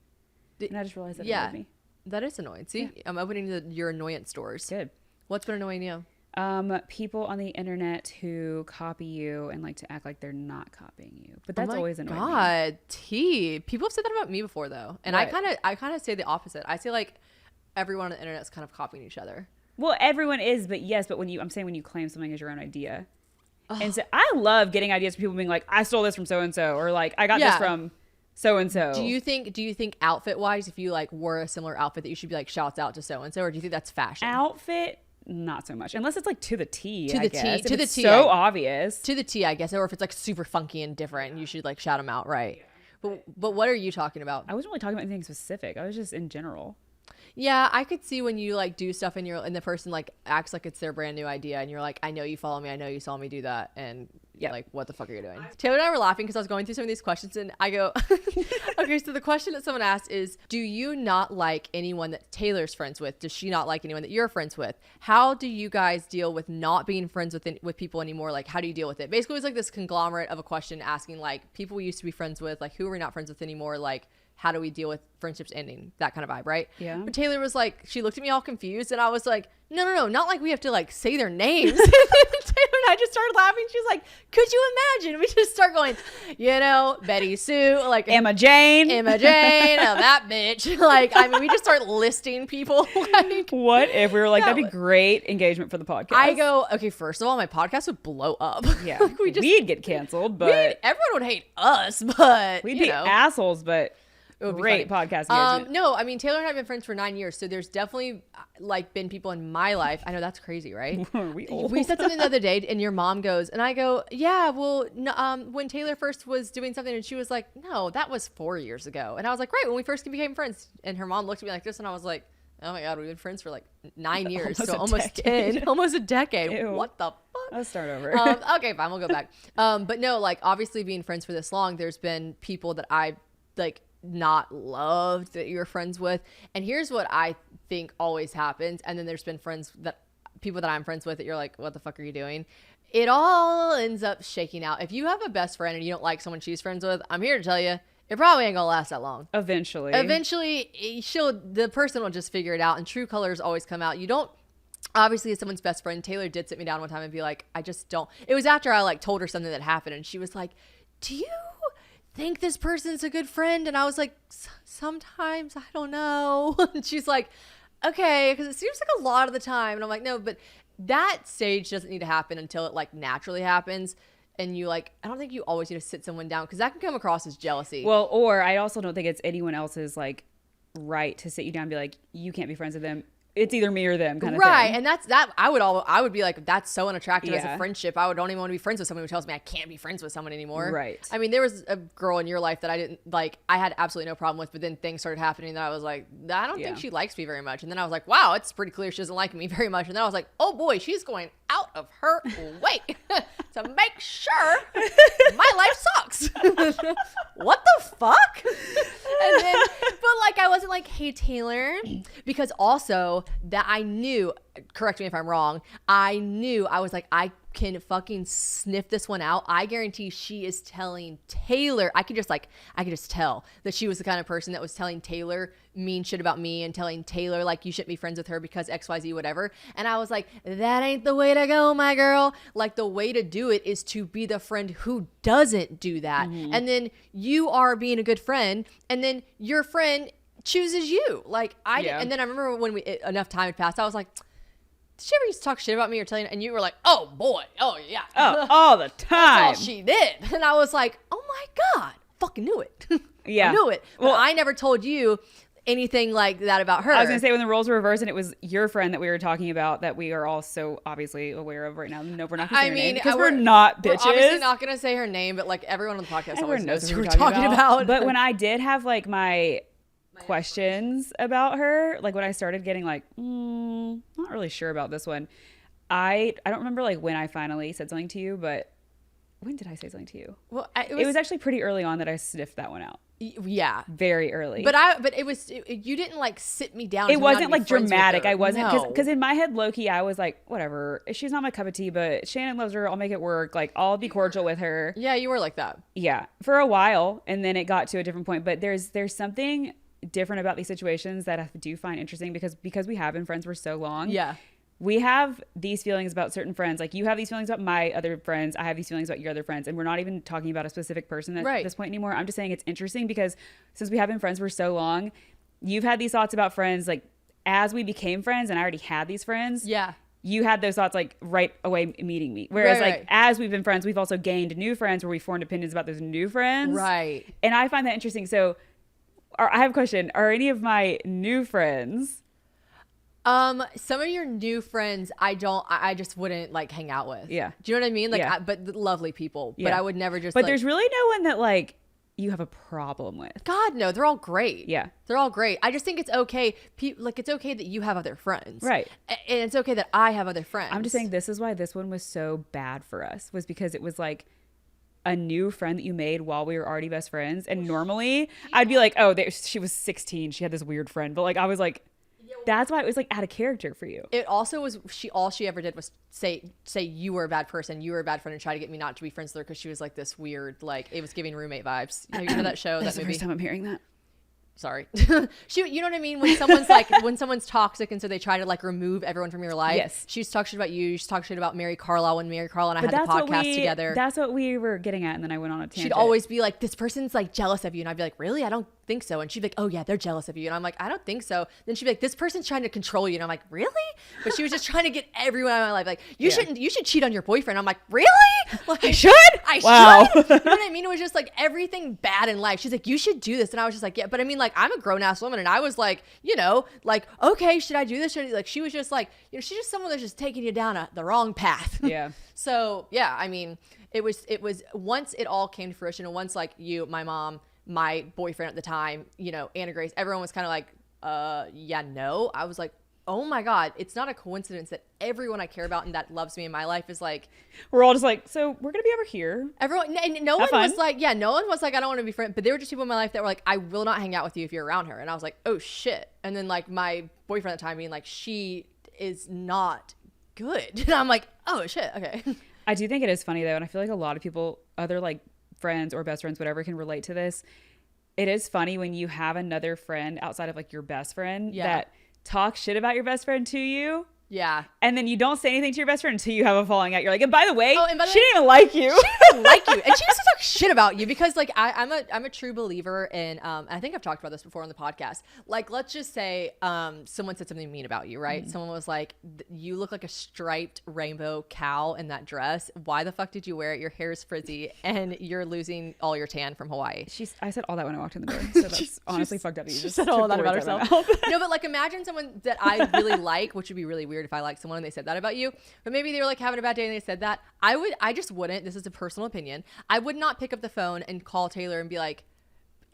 Speaker 3: And I just realized that annoyed me.
Speaker 2: That is annoying. See,
Speaker 3: Yeah.
Speaker 2: I'm opening your annoyance doors.
Speaker 3: Good.
Speaker 2: What's been annoying you?
Speaker 3: People on the internet who copy you and like to act like they're not copying you. But that's always annoying.
Speaker 2: God, T. People have said that about me before though. And
Speaker 3: What?
Speaker 2: I kind of say the opposite. I say like everyone on the internet is kind of copying each other.
Speaker 3: Well, everyone is, but yes, but when you claim something as your own idea. And so I love getting ideas from people being like, I stole this from so and so, or like I got this from so and so.
Speaker 2: Do you think outfit wise, if you like wore a similar outfit, that you should be like shouts out to so and so, or do you think that's fashion?
Speaker 3: Outfit? Not so much, unless it's like to the T.
Speaker 2: To
Speaker 3: I
Speaker 2: the
Speaker 3: guess.
Speaker 2: T.
Speaker 3: If
Speaker 2: To the
Speaker 3: it's
Speaker 2: T.
Speaker 3: So obvious.
Speaker 2: To the T, I guess, or if it's like super funky and different, you should like shout them out, right? But what are you talking about?
Speaker 3: I wasn't really talking about anything specific. I was just in general.
Speaker 2: Yeah, I could see when you like do stuff and the person like acts like it's their brand new idea and you're like, I know you follow me, I know you saw me do that, and like, what the fuck are you doing? Taylor and I were laughing because I was going through some of these questions and I go, okay, so the question that someone asked is, do you not like anyone that Taylor's friends with? Does she not like anyone that you're friends with? How do you guys deal with not being friends with people anymore? Like, how do you deal with it? Basically, it was like this conglomerate of a question asking like people we used to be friends with, like who are we not friends with anymore? Like, how do we deal with friendships ending? That kind of vibe, right?
Speaker 3: Yeah.
Speaker 2: But Taylor was like, she looked at me all confused and I was like, no, not like we have to like say their names. Taylor and I just started laughing. She's like, could you imagine? We just start going, Betty Sue, like
Speaker 3: Emma Jane,
Speaker 2: oh, that bitch. Like, I mean, we just start listing people. Like,
Speaker 3: what if we were like, that'd be great engagement for the podcast?
Speaker 2: I go, okay, first of all, my podcast would blow up.
Speaker 3: Yeah.
Speaker 2: Like,
Speaker 3: we'd get canceled, but
Speaker 2: everyone would hate us, but
Speaker 3: we'd be assholes, but
Speaker 2: it would be
Speaker 3: great
Speaker 2: funny.
Speaker 3: podcast engagement.
Speaker 2: No, I mean, Taylor and I have been friends for 9 years, so there's definitely like been people in my life. I know that's crazy, right?
Speaker 3: we old?
Speaker 2: We said something the other day, and your mom goes, and I go, yeah, well, when Taylor first was doing something, and she was like, no, that was 4 years ago, and I was like, right, when we first became friends, and her mom looked at me like this, and I was like, oh my God, we've been friends for like 9 years, so almost 10, almost a decade.
Speaker 3: Ew.
Speaker 2: What the fuck?
Speaker 3: Let's start over.
Speaker 2: Okay, fine, we'll go back. But no, like obviously being friends for this long, there's been people that I like not loved that you're friends with, and here's what I think always happens, and then there's been people that I'm friends with that you're like, what the fuck are you doing? It all ends up shaking out. If you have a best friend and you don't like someone she's friends with, I'm here to tell you, it probably ain't gonna last that long.
Speaker 3: Eventually,
Speaker 2: the person will just figure it out, and true colors always come out. You don't. Obviously, as someone's best friend, Taylor did sit me down one time and be like, I just don't. It was after I like told her something that happened, and she was like, do you think this person's a good friend? And I was like, sometimes, I don't know. And she's like, okay, because it seems like a lot of the time. And I'm like, no, but that stage doesn't need to happen until it like naturally happens. And you like, I don't think you always need to sit someone down because that can come across as jealousy.
Speaker 3: Well, or I also don't think it's anyone else's like right to sit you down and be like, you can't be friends with them. It's either me or them kind of
Speaker 2: right.
Speaker 3: thing.
Speaker 2: And that's that. I would be like, that's so unattractive as
Speaker 3: Yeah.
Speaker 2: a friendship. I don't even want to be friends with someone who tells me I can't be friends with someone anymore.
Speaker 3: Right.
Speaker 2: I mean, there was a girl in your life that I didn't like. I had absolutely no problem with, but then things started happening that I was like, I don't think she likes me very much. And then I was like, wow, it's pretty clear she doesn't like me very much. And then I was like, oh boy, she's going out of her way to make sure my life sucks. What the fuck? And then, but like, I wasn't like, hey Taylor, because also that I knew, correct me if I'm wrong, I was like, I can fucking sniff this one out. I guarantee she is telling Taylor. I could just tell that she was the kind of person that was telling Taylor mean shit about me and telling Taylor like you shouldn't be friends with her because XYZ whatever. And I was like, that ain't the way to go, my girl. Like the way to do it is to be the friend who doesn't do that. Mm-hmm. And then you are being a good friend and then your friend chooses you. Like and then I remember when enough time had passed, I was like, did she ever used to talk shit about me or tell you? And you were like, oh boy, oh yeah.
Speaker 3: Oh, all the time.
Speaker 2: That's all she did. And I was like, oh my God, fucking knew it.
Speaker 3: Yeah.
Speaker 2: I knew it. But I never told you anything like that about her.
Speaker 3: I was going to say when the roles were reversed and it was your friend that we were talking about that we are all so obviously aware of right now. No, we're not going to say her name because we're not bitches.
Speaker 2: We're obviously not going to say her name, but like everyone on the podcast always knows who we're
Speaker 3: talking
Speaker 2: talking about.
Speaker 3: But when I did have like my questions about her, like when I started getting like, not really sure about this one. I don't remember like when I finally said something to you, but when did I say something to you? Well, it was actually pretty early on that I sniffed that one out.
Speaker 2: Yeah,
Speaker 3: very early.
Speaker 2: But it was you didn't like sit me down.
Speaker 3: It wasn't like dramatic. I wasn't because in my head, low key, I was like, whatever. She's not my cup of tea, but Shannon loves her. I'll make it work. Like I'll be cordial with her.
Speaker 2: Yeah, you were like that.
Speaker 3: Yeah, for a while, and then it got to a different point. But there's something different about these situations that I do find interesting because we have been friends for so long.
Speaker 2: Yeah.
Speaker 3: We have these feelings about certain friends. Like you have these feelings about my other friends. I have these feelings about your other friends. And we're not even talking about a specific person at this point anymore. I'm just saying it's interesting because since we have been friends for so long, you've had these thoughts about friends like as we became friends and I already had these friends.
Speaker 2: Yeah.
Speaker 3: You had those thoughts like right away meeting me. Whereas as we've been friends, we've also gained new friends where we formed opinions about those new friends.
Speaker 2: Right.
Speaker 3: And I find that interesting. So I have a question. Are any of my new friends...
Speaker 2: some of your new friends, I just wouldn't like hang out with.
Speaker 3: Yeah.
Speaker 2: Do you know what I mean? Like,
Speaker 3: yeah.
Speaker 2: But lovely people,
Speaker 3: yeah.
Speaker 2: but I would never just,
Speaker 3: but there's really no one that like you have a problem with.
Speaker 2: God, no, they're all great.
Speaker 3: Yeah.
Speaker 2: They're all great. I just think it's okay. It's okay that you have other friends.
Speaker 3: Right.
Speaker 2: And it's okay that I have other friends.
Speaker 3: I'm just saying this is why this one was so bad for us was because it was like a new friend that you made while we were already best friends. And normally I'd be like, oh, she was 16. She had this weird friend. But like, I was like, that's why it was like out of character for you. It
Speaker 2: also was all she ever did was say you were a bad person, you were a bad friend, and try to get me not to be friends with her because she was like this weird, like it was giving roommate vibes. Have you heard of that show?
Speaker 3: That's the first time I'm hearing that.
Speaker 2: Sorry. You know what I mean? When someone's like, when someone's toxic and so they try to like remove everyone from your life.
Speaker 3: Yes.
Speaker 2: She used to talk shit about you. She used to talk shit about Mary Carlisle when Mary Carlisle and I had the podcast together.
Speaker 3: That's what we were getting at. And then I went on a tangent.
Speaker 2: She'd always be like, this person's like jealous of you. And I'd be like, really? I don't think so. And she'd be like, oh yeah, they're jealous of you. And I'm like, I don't think so. Then she'd be like, this person's trying to control you. And I'm like, really? But she was just trying to get everyone out of my life. Like, you should cheat on your boyfriend. I'm like, really? Like,
Speaker 3: I should?
Speaker 2: Wow. You know what I mean? It was just like everything bad in life. She's like, you should do this. And I was just like, yeah, but I mean, like, I'm a grown ass woman. And I was like, you know, like, okay, should I do this? Like, she was just like, you know, she's just someone that's just taking you down the wrong path.
Speaker 3: Yeah.
Speaker 2: So yeah, I mean, it was once it all came to fruition and once like you, my mom, my boyfriend at the time, you know, Anna Grace, everyone was kind of like, yeah, no. I was like, oh my God, it's not a coincidence that everyone I care about and that loves me in my life is like,
Speaker 3: we're all just like, so we're going to be over here.
Speaker 2: Everyone, and no one was like, yeah, no one was like, I don't want to be friends, but there were just people in my life that were like, I will not hang out with you if you're around her. And I was like, oh shit. And then like my boyfriend at the time being like, she is not good. And I'm like, oh shit. Okay.
Speaker 3: I do think it is funny though. And I feel like a lot of people, other like friends or best friends, whatever, can relate to this. It is funny when you have another friend outside of like your best friend that talks shit about your best friend to you
Speaker 2: Yeah.
Speaker 3: And then you don't say anything to your best friend until you have a falling out. You're like, and by the way,
Speaker 2: Oh, and by the
Speaker 3: she
Speaker 2: way-
Speaker 3: didn't even like you.
Speaker 2: She doesn't like you, and she used to talk shit about you because, like, I'm a true believer in. I think I've talked about this before on the podcast. Like, let's just say, someone said something mean about you, right? Someone was like, "You look like a striped rainbow cow in that dress. Why the fuck did you wear it? Your hair is frizzy, and you're losing all your tan from Hawaii."
Speaker 3: I said all that when I walked in the door. So that's honestly fucked up. You
Speaker 2: She
Speaker 3: just
Speaker 2: said all
Speaker 3: took
Speaker 2: that
Speaker 3: the
Speaker 2: about
Speaker 3: words out
Speaker 2: herself.
Speaker 3: of my mouth.
Speaker 2: No, but like, imagine someone that I really like, which would be really weird if I liked someone and they said that about you. But maybe they were like having a bad day and they said that. I just wouldn't. This is a personal opinion. I would not pick up the phone and call Taylor and be like,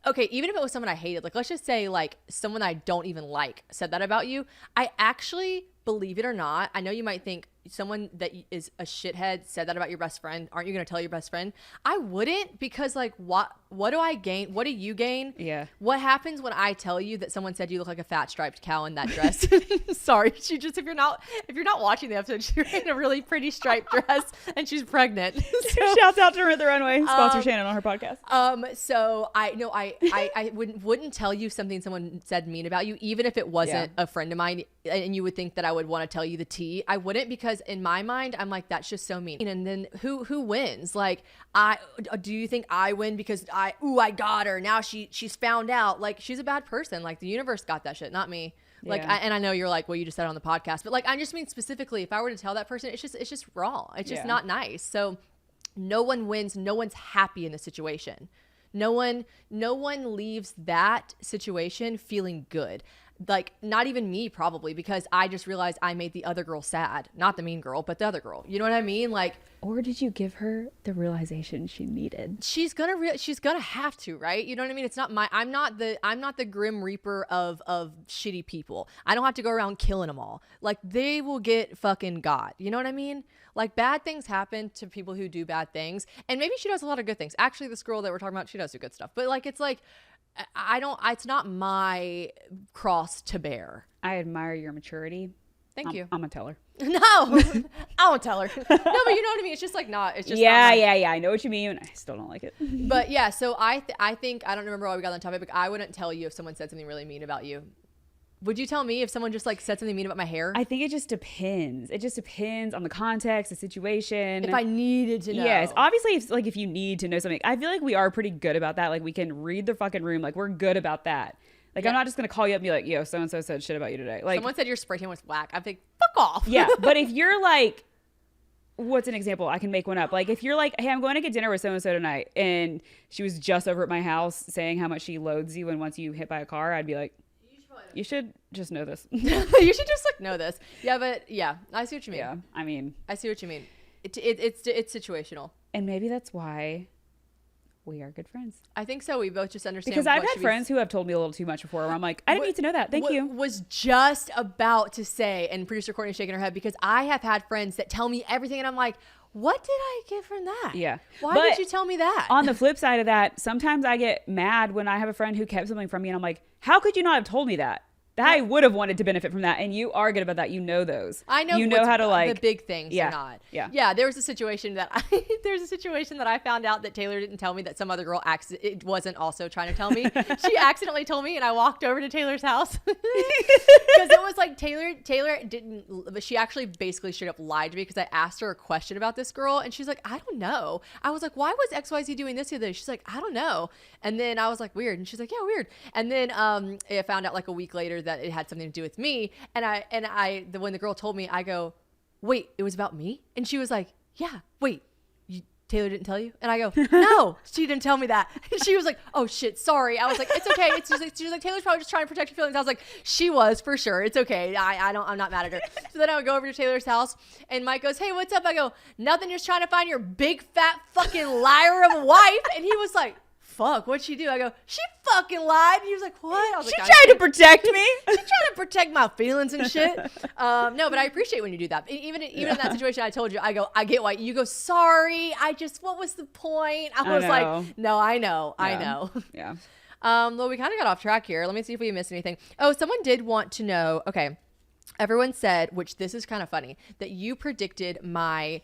Speaker 2: okay, even if it was someone I hated, like, let's just say like someone I don't even like said that about you. I actually, believe it or not, I know you might think someone that is a shithead said that about your best friend. Aren't you going to tell your best friend? I wouldn't, because like, what do I gain? What do you gain?
Speaker 3: Yeah.
Speaker 2: What happens when I tell you that someone said you look like a fat striped cow in that dress? Sorry, if you're not watching the episode, she's wearing a really pretty striped dress and she's pregnant. So,
Speaker 3: Shouts out to Rent the Runway, sponsor Shannon on her podcast.
Speaker 2: so I wouldn't tell you something someone said mean about you, even if it wasn't a friend of mine, and you would think that I would want to tell you the tea. I wouldn't, because in my mind, I'm like, that's just so mean. And then who wins? Like, do you think I win because I got her, now she's found out? Like, she's a bad person. Like, the universe got that shit, not me. Like,
Speaker 3: Yeah.
Speaker 2: and I know you're like, well, you just said it on the podcast, but like, I just mean specifically, if I were to tell that person, it's just wrong. It's just not nice. So no one wins. No one's happy in the situation. No one leaves that situation feeling good. Like, not even me, probably, because I just realized I made the other girl sad. Not the mean girl, but the other girl. You know what I mean? Like,
Speaker 3: Or did you give her the realization she needed?
Speaker 2: she's gonna have to, right? You know what I mean? It's not I'm not the grim reaper of shitty people. I don't have to go around killing them all. Like, they will get fucking got. You know what I mean? Like, bad things happen to people who do bad things, and maybe she does a lot of good things. Actually, this girl that we're talking about, she does do good stuff. But like, it's like, it's not my cross to bear.
Speaker 3: I admire your maturity.
Speaker 2: Thank you.
Speaker 3: I'm gonna tell her.
Speaker 2: No, I won't tell her. No, but you know what I mean? It's just like, not, it's just not my,
Speaker 3: Yeah. I know what you mean. I still don't like it.
Speaker 2: But yeah, so I think, I don't remember why we got on the topic, but I wouldn't tell you if someone said something really mean about you. Would you tell me if someone just like said something mean about my hair?
Speaker 3: I think it just depends. It just depends on the context, the situation.
Speaker 2: If I needed to know.
Speaker 3: Yes, obviously, if you need to know something, I feel like we are pretty good about that. Like, we can read the fucking room. Like, we're good about that. Like, I'm not just gonna call you up and be like, yo, so and so said shit about you today. Like,
Speaker 2: Someone said your spray tan was whack, I'd think, fuck off.
Speaker 3: yeah, but if you're like, what's an example? I can make one up. Like, if you're like, hey, I'm going to get dinner with so and so tonight, and she was just over at my house saying how much she loathes you, and once you hit by a car, I'd be like, you should just know this.
Speaker 2: You should just like know this. Yeah, but yeah, I see what you mean.
Speaker 3: Yeah, I mean,
Speaker 2: I see what you mean. It's situational.
Speaker 3: and maybe that's why we are good friends.
Speaker 2: I think so. We both just understand.
Speaker 3: Because I've
Speaker 2: what
Speaker 3: had
Speaker 2: should be
Speaker 3: friends who have told me a little too much before, where I'm like, I didn't need to know that. Thank you.
Speaker 2: Was just about to say, and producer Courtney's shaking her head, because I have had friends that tell me everything, and I'm like, what did I get from that?
Speaker 3: Yeah.
Speaker 2: Why
Speaker 3: But
Speaker 2: did you tell me that?
Speaker 3: On the flip side of that, sometimes I get mad when I have a friend who kept something from me, and I'm like, how could you not have told me that? That I would have wanted to benefit from that, and you are good about that. You know those.
Speaker 2: I know.
Speaker 3: You know how to, like,
Speaker 2: the big things.
Speaker 3: yeah,
Speaker 2: Or not.
Speaker 3: yeah.
Speaker 2: There was a situation that I found out that Taylor didn't tell me, that some other girl it wasn't also trying to tell me. She accidentally told me, and I walked over to Taylor's house because it was like Taylor didn't. But she actually basically straight up lied to me, because I asked her a question about this girl, and she's like, I don't know. I was like, why was XYZ doing this the other day? She's like, I don't know. And then I was like, weird. And she's like, yeah, weird. And then I found out like a week later that it had something to do with me. And when the girl told me, I go, wait, it was about me? And she was like, yeah, wait, Taylor didn't tell you? And I go, no, she didn't tell me that. And she was like, oh shit, sorry. I was like, it's okay. She was like, Taylor's probably just trying to protect your feelings. I was like, she was, for sure. It's okay. I'm not mad at her. So then I would go over to Taylor's house, and Mike goes, hey, what's up? I go, nothing, just trying to find your big fat fucking liar of a wife. And he was like, fuck, what'd she do? I go, she fucking lied. And he was like, what? I was
Speaker 3: She
Speaker 2: like,
Speaker 3: tried to protect me.
Speaker 2: She trying to protect my feelings and shit. No, but I appreciate when you do that. Even in that situation, I told you, I go, I get why. You go, sorry. What was the point? I was like, no, I know.
Speaker 3: Yeah.
Speaker 2: Well, we kind of got off track here. Let me see if we missed anything. Oh, someone did want to know. Okay. Everyone said, which this is kind of funny, that you predicted my,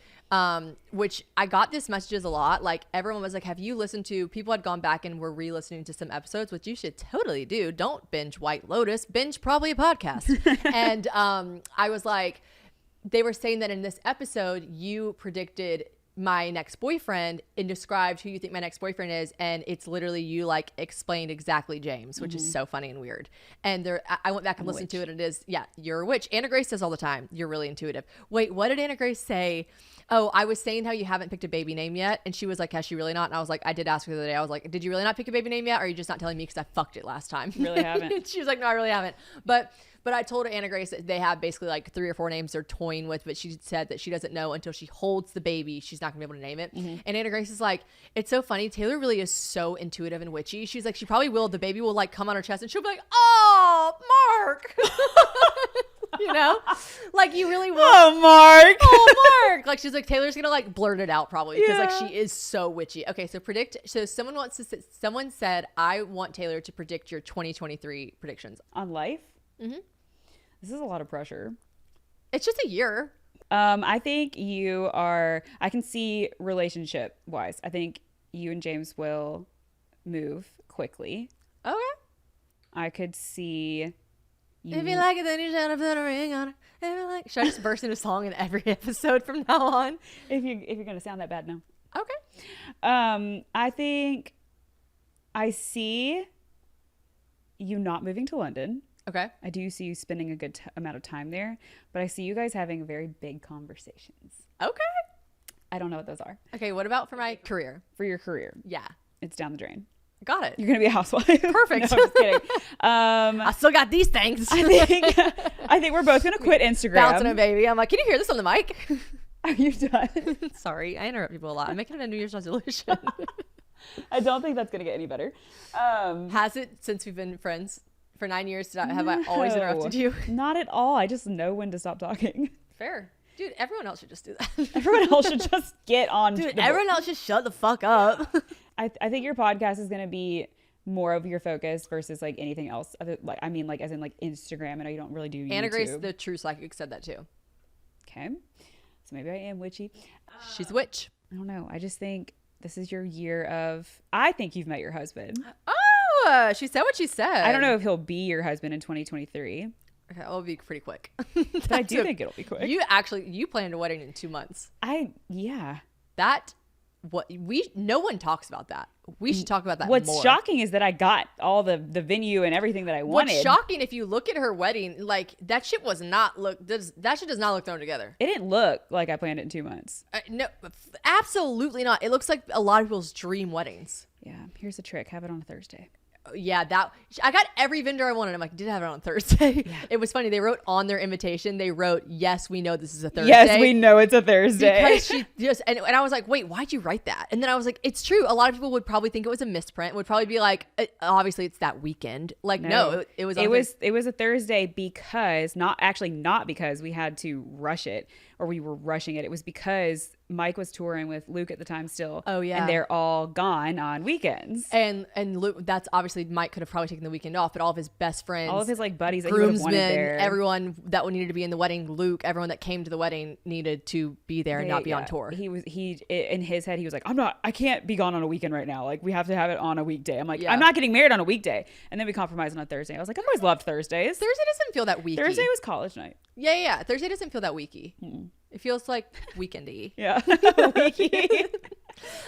Speaker 2: which I got this messages a lot. Like, everyone was like, have you listened to, people had gone back and were re-listening to some episodes, which you should totally do. Don't binge White Lotus, binge probably a podcast. And I was like, they were saying that in this episode, you predicted my next boyfriend and described who you think my next boyfriend is, and it's literally you like explained exactly James, which is so funny and weird. And I went back and listened to it, and it is, yeah, you're a witch. Anna Grace says all the time, you're really intuitive. Wait, what did Anna Grace say? Oh, I was saying how you haven't picked a baby name yet, and she was like, has she really not? And I was like, I did ask her the other day, I was like, did you really not pick a baby name yet, or are you just not telling me because I fucked it last time?
Speaker 3: Really haven't.
Speaker 2: She was like, no, I really haven't. But I told her, Anna Grace, that they have basically like 3 or 4 names they're toying with, but she said that she doesn't know until she holds the baby. She's not gonna be able to name it. And Anna Grace is like, it's so funny. Taylor really is so intuitive and witchy. She's like, she probably will. The baby will like come on her chest and she'll be like, oh, Mark. You know, like you really will.
Speaker 3: Oh, Mark.
Speaker 2: Oh, Mark. Like she's like, Taylor's gonna like blurt it out probably because like she is so witchy. Okay, so predict. So someone said, I want Taylor to predict your 2023 predictions
Speaker 3: On life. This is a lot of pressure.
Speaker 2: It's just a year.
Speaker 3: I think I can see relationship wise. I think you and James will move quickly.
Speaker 2: Okay.
Speaker 3: I could see you.
Speaker 2: If you like it, then you should put a ring on it. If you like, should I just burst into song in every episode from now on?
Speaker 3: If you're gonna sound that bad, no.
Speaker 2: Okay.
Speaker 3: I think I see you not moving to London.
Speaker 2: Okay.
Speaker 3: I do see you spending a good amount of time there, but I see you guys having very big conversations.
Speaker 2: Okay.
Speaker 3: I don't know what those are.
Speaker 2: Okay. What about for my career?
Speaker 3: For your career,
Speaker 2: Yeah.
Speaker 3: it's down the drain.
Speaker 2: Got it.
Speaker 3: You're gonna be a housewife.
Speaker 2: Perfect.
Speaker 3: No, I'm just kidding.
Speaker 2: I still got these things.
Speaker 3: I think we're both gonna quit Instagram.
Speaker 2: Bouncing a baby. I'm like, can you hear this on the mic?
Speaker 3: Are you done?
Speaker 2: Sorry, I interrupt people a lot. I'm making it a New Year's resolution.
Speaker 3: I don't think that's gonna get any better.
Speaker 2: Has it since we've been friends for 9 years? Have I always interrupted you?
Speaker 3: Not at all. I just know when to stop talking.
Speaker 2: Fair. Dude, everyone else should just do that.
Speaker 3: Everyone else should just get on.
Speaker 2: Dude, everyone else should shut the fuck up.
Speaker 3: I think your podcast is going to be more of your focus versus like anything else. As in like Instagram. I know you don't really do YouTube.
Speaker 2: Anna Grace, the true psychic, said that too.
Speaker 3: Okay. So maybe I am witchy.
Speaker 2: She's a witch.
Speaker 3: I don't know. I just think this is your year of, I think you've met your husband.
Speaker 2: Oh, she said what she said.
Speaker 3: I don't know if he'll be your husband in 2023.
Speaker 2: Okay, it'll be pretty quick.
Speaker 3: But I do think it'll be quick.
Speaker 2: You planned a wedding in 2 months. No one talks about that. We should talk about that more.
Speaker 3: What's shocking is that I got all the venue and everything that I wanted.
Speaker 2: What's shocking, if you look at her wedding, like that shit does not look thrown together.
Speaker 3: It didn't look like I planned it in 2 months.
Speaker 2: No, absolutely not. It looks like a lot of people's dream weddings.
Speaker 3: Yeah, here's the trick. Have it on a Thursday.
Speaker 2: Yeah, I got every vendor I wanted. I'm like, did have it on Thursday. Yeah. It was funny. They wrote on their invitation, they wrote, yes, we know this is a Thursday.
Speaker 3: Yes, we know it's a Thursday.
Speaker 2: Because she just, and I was like, wait, why'd you write that? And then I was like, it's true. A lot of people would probably think it was a misprint, would probably be like, obviously it's that weekend. Like, no, it was
Speaker 3: a Thursday because not because we had to rush it or we were rushing it. It was because Mike was touring with Luke at the time still.
Speaker 2: Oh yeah.
Speaker 3: And they're all gone on weekends.
Speaker 2: And Luke, that's obviously, Mike could have probably taken the weekend off, but all of his best friends,
Speaker 3: all of his like buddies that he would have wanted there,
Speaker 2: everyone that needed to be in the wedding, Luke, everyone that came to the wedding needed to be there and not be on tour.
Speaker 3: He in his head, he was like, I can't be gone on a weekend right now. Like we have to have it on a weekday. I'm like, I'm not getting married on a weekday. And then we compromised on a Thursday. I was like, I've always loved Thursdays.
Speaker 2: Thursday doesn't feel that weeky.
Speaker 3: Thursday was college night.
Speaker 2: Yeah. Thursday doesn't feel that weeky. It feels like weekendy.
Speaker 3: Yeah. Weeky.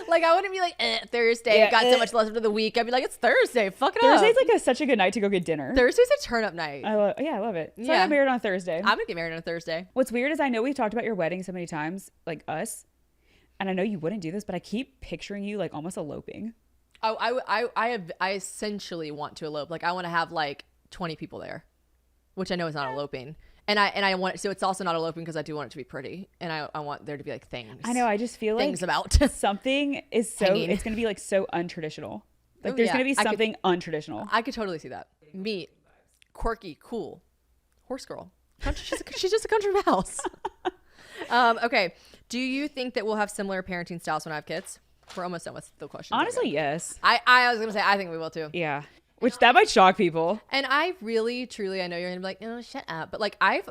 Speaker 2: Like I wouldn't be like, Thursday, got so much left of the week. I'd be like, it's Thursday, fuck it
Speaker 3: Thursday's
Speaker 2: up.
Speaker 3: like such a good night to go get dinner.
Speaker 2: Thursday's a turn up night.
Speaker 3: I love it. So I got married on a Thursday.
Speaker 2: I'm gonna get married on a Thursday.
Speaker 3: What's weird is I know we've talked about your wedding so many times, like us, and I know you wouldn't do this, but I keep picturing you like almost eloping.
Speaker 2: Oh, I essentially want to elope. Like I want to have like 20 people there, which I know is not eloping. And I want it, so it's also not eloping because I do want it to be pretty, and I want there to be like things.
Speaker 3: I know. I just feel like
Speaker 2: things about
Speaker 3: something is so hanging. It's gonna be like so untraditional. Like there's gonna be something untraditional.
Speaker 2: I could totally see that. Me, quirky, cool, horse girl. She's just a country mouse. Okay. Do you think that we'll have similar parenting styles when I have kids? We're almost done with the questions.
Speaker 3: Honestly, yes.
Speaker 2: I was gonna say I think we will too.
Speaker 3: Yeah. Which that might shock people.
Speaker 2: And I really, truly, I know you're gonna be like, oh, shut up. But like I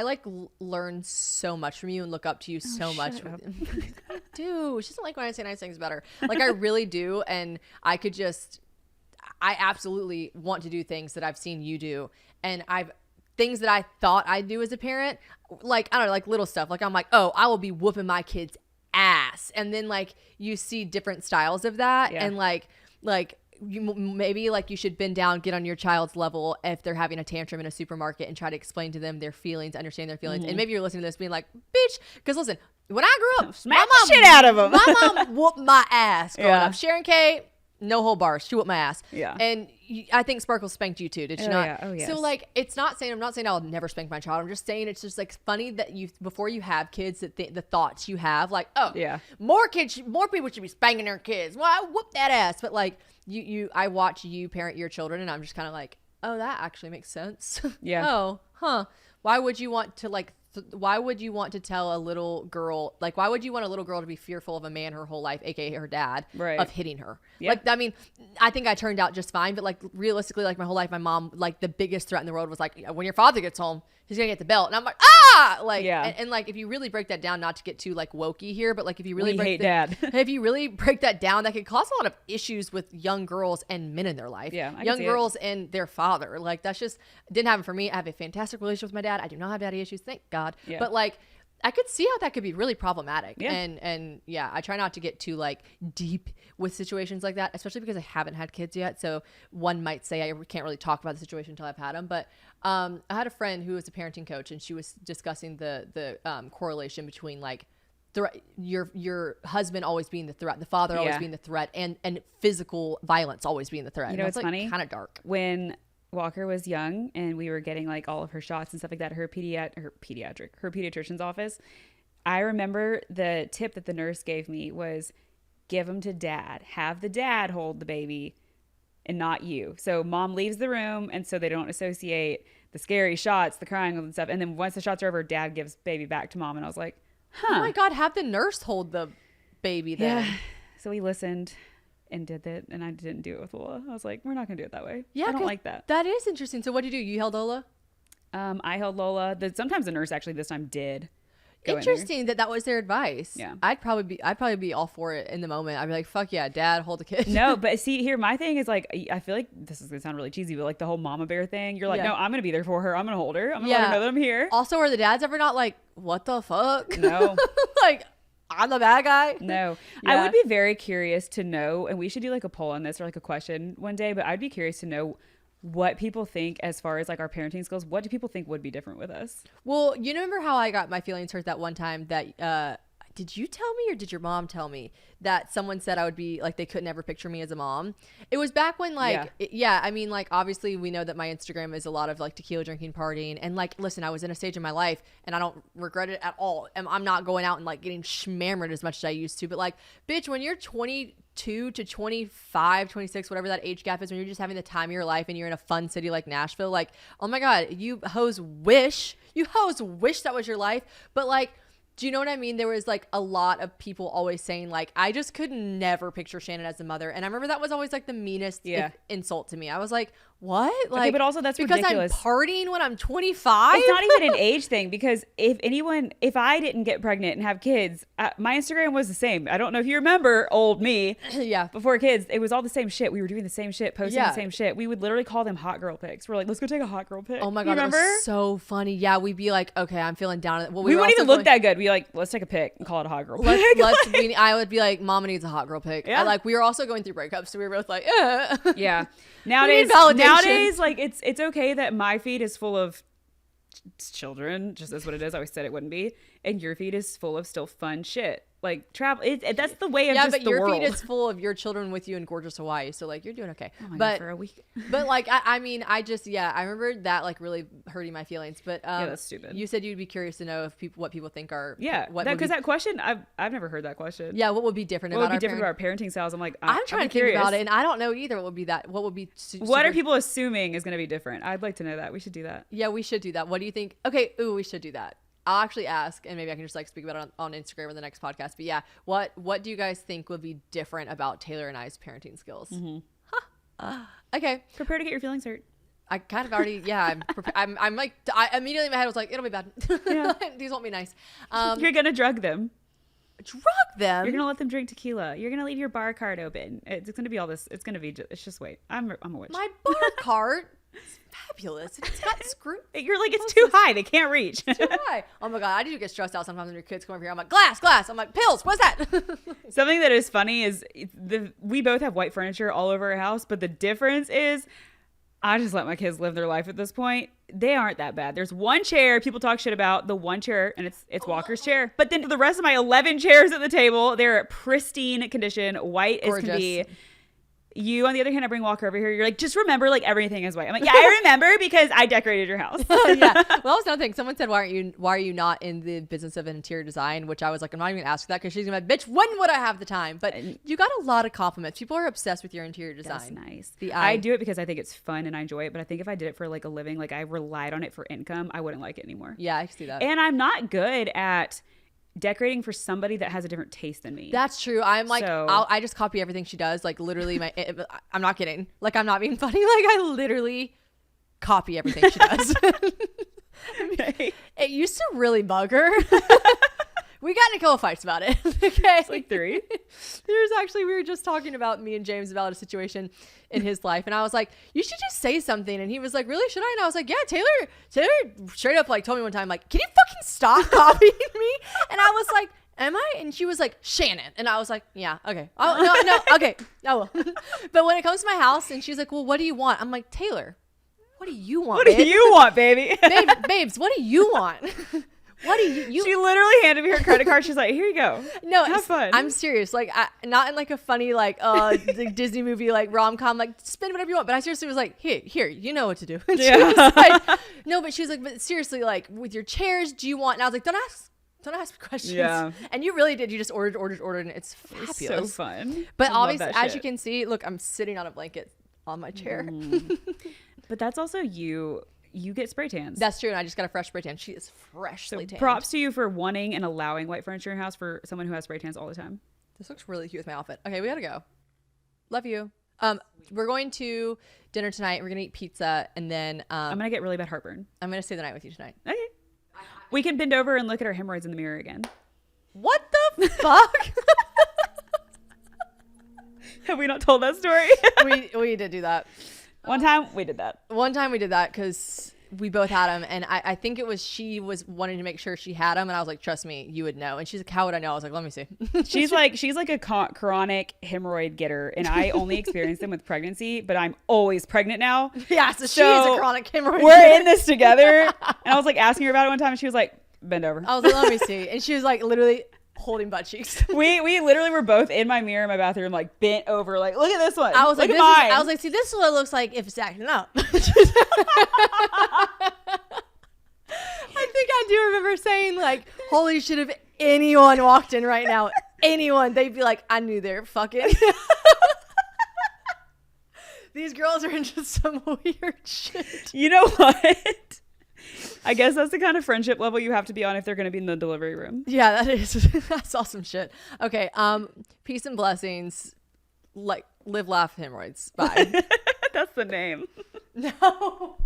Speaker 2: like learn so much from you and look up to you so much. I do. She doesn't like when I say nice things about her. Like I really do. And I absolutely want to do things that I've seen you do. And things that I thought I'd do as a parent, like, I don't know, like little stuff. Like, I'm like, oh, I will be whooping my kid's ass. And then like you see different styles of that. And like you maybe like you should bend down, get on your child's level if they're having a tantrum in a supermarket and try to explain to them their feelings, understand their feelings. And maybe you're listening to this being like, bitch, because listen, when I grew up,
Speaker 3: smack the shit out of them.
Speaker 2: My mom whooped my ass growing up. Sharon K, no whole bars. She whooped my ass.
Speaker 3: Yeah.
Speaker 2: And I think Sparkle spanked you too. Did she not?
Speaker 3: Yeah. Oh, yes.
Speaker 2: So like, I'm not saying I'll never spank my child. I'm just saying it's just like funny that before you have kids, that the thoughts you have, like, oh, yeah, more people should be spanking their kids. Well, I whoop that ass. But like I watch you parent your children, and I'm just kind of like, oh, that actually makes sense. Yeah. Oh, huh. Why would you want to like? Why would you want to tell a little girl, like, why would you want a little girl to be fearful of a man her whole life, aka her dad, of hitting her? Yep. Like, I mean, I think I turned out just fine, but like realistically, like my whole life, my mom, like the biggest threat in the world was like, when your father gets home, he's gonna get the belt. And I'm like, like, and like, if you really break that down, not to get too like wokey here, but like if you really if you really break that down, that could cause a lot of issues with young girls and men in their life. Yeah, young girls and their father. Like, that's just didn't happen for me. I have a fantastic relationship with my dad. I do not have daddy issues, thank God. Yeah. But like, I could see how that could be really problematic. Yeah. And yeah, I try not to get too like deep with situations like that, especially because I haven't had kids yet. So one might say I can't really talk about the situation until I've had them. But I had a friend who was a parenting coach, and she was discussing the correlation between like your husband always being the threat, the father always being the threat, and physical violence always being the threat.
Speaker 3: You know,
Speaker 2: and
Speaker 3: it's
Speaker 2: like
Speaker 3: funny.
Speaker 2: Kind of dark.
Speaker 3: When Walker was young and we were getting like all of her shots and stuff like that, her pediatrician's office, I remember the tip that the nurse gave me was give him to dad, have the dad hold the baby and not you. So mom leaves the room, and so they don't associate the scary shots, the crying and stuff. And then once the shots are over, dad gives baby back to mom. And I was like, huh.
Speaker 2: Oh my God, have the nurse hold the baby then. Yeah.
Speaker 3: So we listened and did that, and I didn't do it with Lola. I was like, we're not gonna do it that way.
Speaker 2: Yeah,
Speaker 3: I don't like that.
Speaker 2: That is interesting. So what did you do? You held Lola?
Speaker 3: I held Lola. Sometimes the nurse actually this time did.
Speaker 2: Interesting that was their advice.
Speaker 3: Yeah.
Speaker 2: I'd probably be all for it in the moment. I'd be like, fuck yeah, dad, hold the kid.
Speaker 3: No, but see here, my thing is like, I feel like this is gonna sound really cheesy, but like the whole mama bear thing, you're like, no, I'm gonna be there for her. I'm gonna hold her. I'm gonna let her know that I'm here.
Speaker 2: Also, are the dads ever not like, what the fuck?
Speaker 3: No.
Speaker 2: Like, I'm the bad guy?
Speaker 3: No. Yeah. I would be very curious to know, and we should do like a poll on this or like a question one day, but I'd be curious to know what people think as far as like our parenting skills. What do people think would be different with us?
Speaker 2: Well, you remember how I got my feelings hurt that one time that did you tell me or did your mom tell me that someone said I would be like, they couldn't ever picture me as a mom? It was back when like, I mean, like, obviously we know that my Instagram is a lot of like tequila drinking, partying. And like, listen, I was in a stage in my life and I don't regret it at all. And I'm not going out and like getting schmammered as much as I used to. But like, bitch, when you're 22 to 25, 26, whatever that age gap is, when you're just having the time of your life and you're in a fun city like Nashville, like, oh my God, you hoes wish that was your life. But like, do you know what I mean? There was like a lot of people always saying like, I just could never picture Shannon as a mother. And I remember that was always like the meanest insult to me. I was like, what? Like,
Speaker 3: okay, but also that's
Speaker 2: because
Speaker 3: ridiculous.
Speaker 2: I'm partying when I'm 25?
Speaker 3: It's not even an age thing, because if I didn't get pregnant and have kids, my Instagram was the same. I don't know if you remember old me.
Speaker 2: Yeah.
Speaker 3: Before kids, it was all the same shit. We were doing the same shit, posting the same shit. We would literally call them hot girl pics. We're like, let's go take a hot girl pic.
Speaker 2: Oh my God, that was so funny. Yeah, we'd be like, okay, I'm feeling down. Well,
Speaker 3: we wouldn't even look that good. We'd be like, let's take a pic and call it a hot girl pic.
Speaker 2: I would be like, mama needs a hot girl pic. Yeah. Like, we were also going through breakups, so we were both like,
Speaker 3: yeah. Nowadays, like, it's okay that my feed is full of children, just as what it is. I always said it wouldn't be, and your feed is full of still fun shit. Like travel, that's the way of just the world.
Speaker 2: Yeah, but your feed is full of your children with you in gorgeous Hawaii, so like you're doing okay.
Speaker 3: Oh my God, for a week.
Speaker 2: But like I mean, I remember that like really hurting my feelings. But
Speaker 3: yeah, that's stupid.
Speaker 2: You said you'd be curious to know if what people think are
Speaker 3: because that question I've never heard that question.
Speaker 2: Yeah, what would be different?
Speaker 3: What would be different about our parenting styles? I'm like,
Speaker 2: I'm trying to think about it, and I don't know either. What
Speaker 3: are people assuming is going to be different? I'd like to know that. We should do that.
Speaker 2: Yeah, we should do that. What do you think? Okay, we should do that. I'll actually ask, and maybe I can just like speak about it on Instagram or the next podcast. But yeah, what do you guys think would be different about Taylor and I's parenting skills? Mm-hmm. Okay.
Speaker 3: Prepare to get your feelings hurt.
Speaker 2: I kind of already, I'm like, I immediately in my head was like, it'll be bad. Yeah. These won't be nice.
Speaker 3: You're going to drug them.
Speaker 2: Drug them?
Speaker 3: You're going to let them drink tequila. You're going to leave your bar card open. It's going to be all this. It's going to be, it's just wait. I'm a witch.
Speaker 2: My bar cart? Fabulous. It's got screw.
Speaker 3: You're like, it's too high. They can't reach.
Speaker 2: Too high. Oh my God. I do get stressed out sometimes when your kids come over here. I'm like, glass. I'm like, pills. What's that?
Speaker 3: Something that is funny is we both have white furniture all over our house, but the difference is I just let my kids live their life at this point. They aren't that bad. There's one chair people talk shit about, the one chair, and it's Walker's chair. But then the rest of my 11 chairs at the table, they're pristine condition, white as can be. You, on the other hand, I bring Walker over here. You're like, just remember, like, everything is white. I'm like, yeah, I remember because I decorated your house.
Speaker 2: Yeah. Well, that was another thing. Someone said, why are you not in the business of interior design? Which I was like, I'm not even gonna ask that because she's gonna be like, bitch, when would I have the time? But you got a lot of compliments. People are obsessed with your interior design.
Speaker 3: That's nice. I do it because I think it's fun and I enjoy it. But I think if I did it for like a living, like I relied on it for income, I wouldn't like it anymore.
Speaker 2: Yeah, I can see that.
Speaker 3: And I'm not good at decorating for somebody that has a different taste than me.
Speaker 2: That's true. I'm like, I just copy everything she does. Like literally, I'm not kidding. Like I'm not being funny. Like I literally copy everything she does.
Speaker 3: Okay.
Speaker 2: It used to really bug her. We got in a couple fights about it. Okay,
Speaker 3: it's like 3.
Speaker 2: We were just talking about me and James about a situation in his life, and I was like, you should just say something. And he was like, really, should I? And I was like, yeah. Taylor straight up like told me one time, like, can you fucking stop copying me? And I was like, am I? And she was like, Shannon. And I was like, yeah, okay. Oh no, okay, I will. But when it comes to my house, and she's like, well, what do you want? I'm like, Taylor, what do you want?
Speaker 3: What do you want, baby?
Speaker 2: Babes, what do you want? What do you?
Speaker 3: She literally handed me her credit card. She's like, here you go.
Speaker 2: No,
Speaker 3: have fun.
Speaker 2: I'm serious. Like, not in like a funny, like, the Disney movie, like rom-com, like spend whatever you want. But I seriously was like, here, you know what to do. And she was like, no, but she was like, but seriously, like with your chairs, do you want? And I was like, don't ask questions. Yeah. And you really did. You just ordered, and it's fabulous.
Speaker 3: So fun.
Speaker 2: But obviously, as you can see, look, I'm sitting on a blanket on my chair.
Speaker 3: But that's also you. You get spray tans.
Speaker 2: That's true. And I just got a fresh spray tan. She is freshly tanned.
Speaker 3: Props to you for wanting and allowing white furniture in your house for someone who has spray tans all the time.
Speaker 2: This looks really cute with my outfit. Okay, we gotta go. Love you. We're going to dinner tonight. We're gonna eat pizza, and then
Speaker 3: I'm gonna get really bad heartburn.
Speaker 2: I'm gonna stay the night with you tonight.
Speaker 3: Okay. We can bend over and look at our hemorrhoids in the mirror again.
Speaker 2: What the fuck?
Speaker 3: Have we not told that story?
Speaker 2: we did do that.
Speaker 3: One time we did that
Speaker 2: because we both had them, and I think it was she was wanting to make sure she had them, and I was like, trust me, you would know. And she's like, how would I know? I was like, let me see.
Speaker 3: she's like a chronic hemorrhoid getter, and I only experienced them with pregnancy, but I'm always pregnant now.
Speaker 2: Yeah, so she is a chronic hemorrhoid.
Speaker 3: We're in this together. And I was like asking her about it one time, and she was like, bend over.
Speaker 2: I was like, let me see. And she was like literally holding butt cheeks.
Speaker 3: We literally were both in my mirror in my bathroom, like bent over, like, look at this one.
Speaker 2: I was like, I was like, see, this is what it looks like if it's acting up. I think I do remember saying, like, holy shit, if anyone walked in right now, they'd be like, I knew they're fucking. These girls are into some weird shit.
Speaker 3: You know what? I guess that's the kind of friendship level you have to be on if they're going to be in the delivery room.
Speaker 2: Yeah, that is. That's awesome shit. Okay. Peace and blessings. Like, live, laugh, hemorrhoids. Bye.
Speaker 3: That's the name.
Speaker 2: No.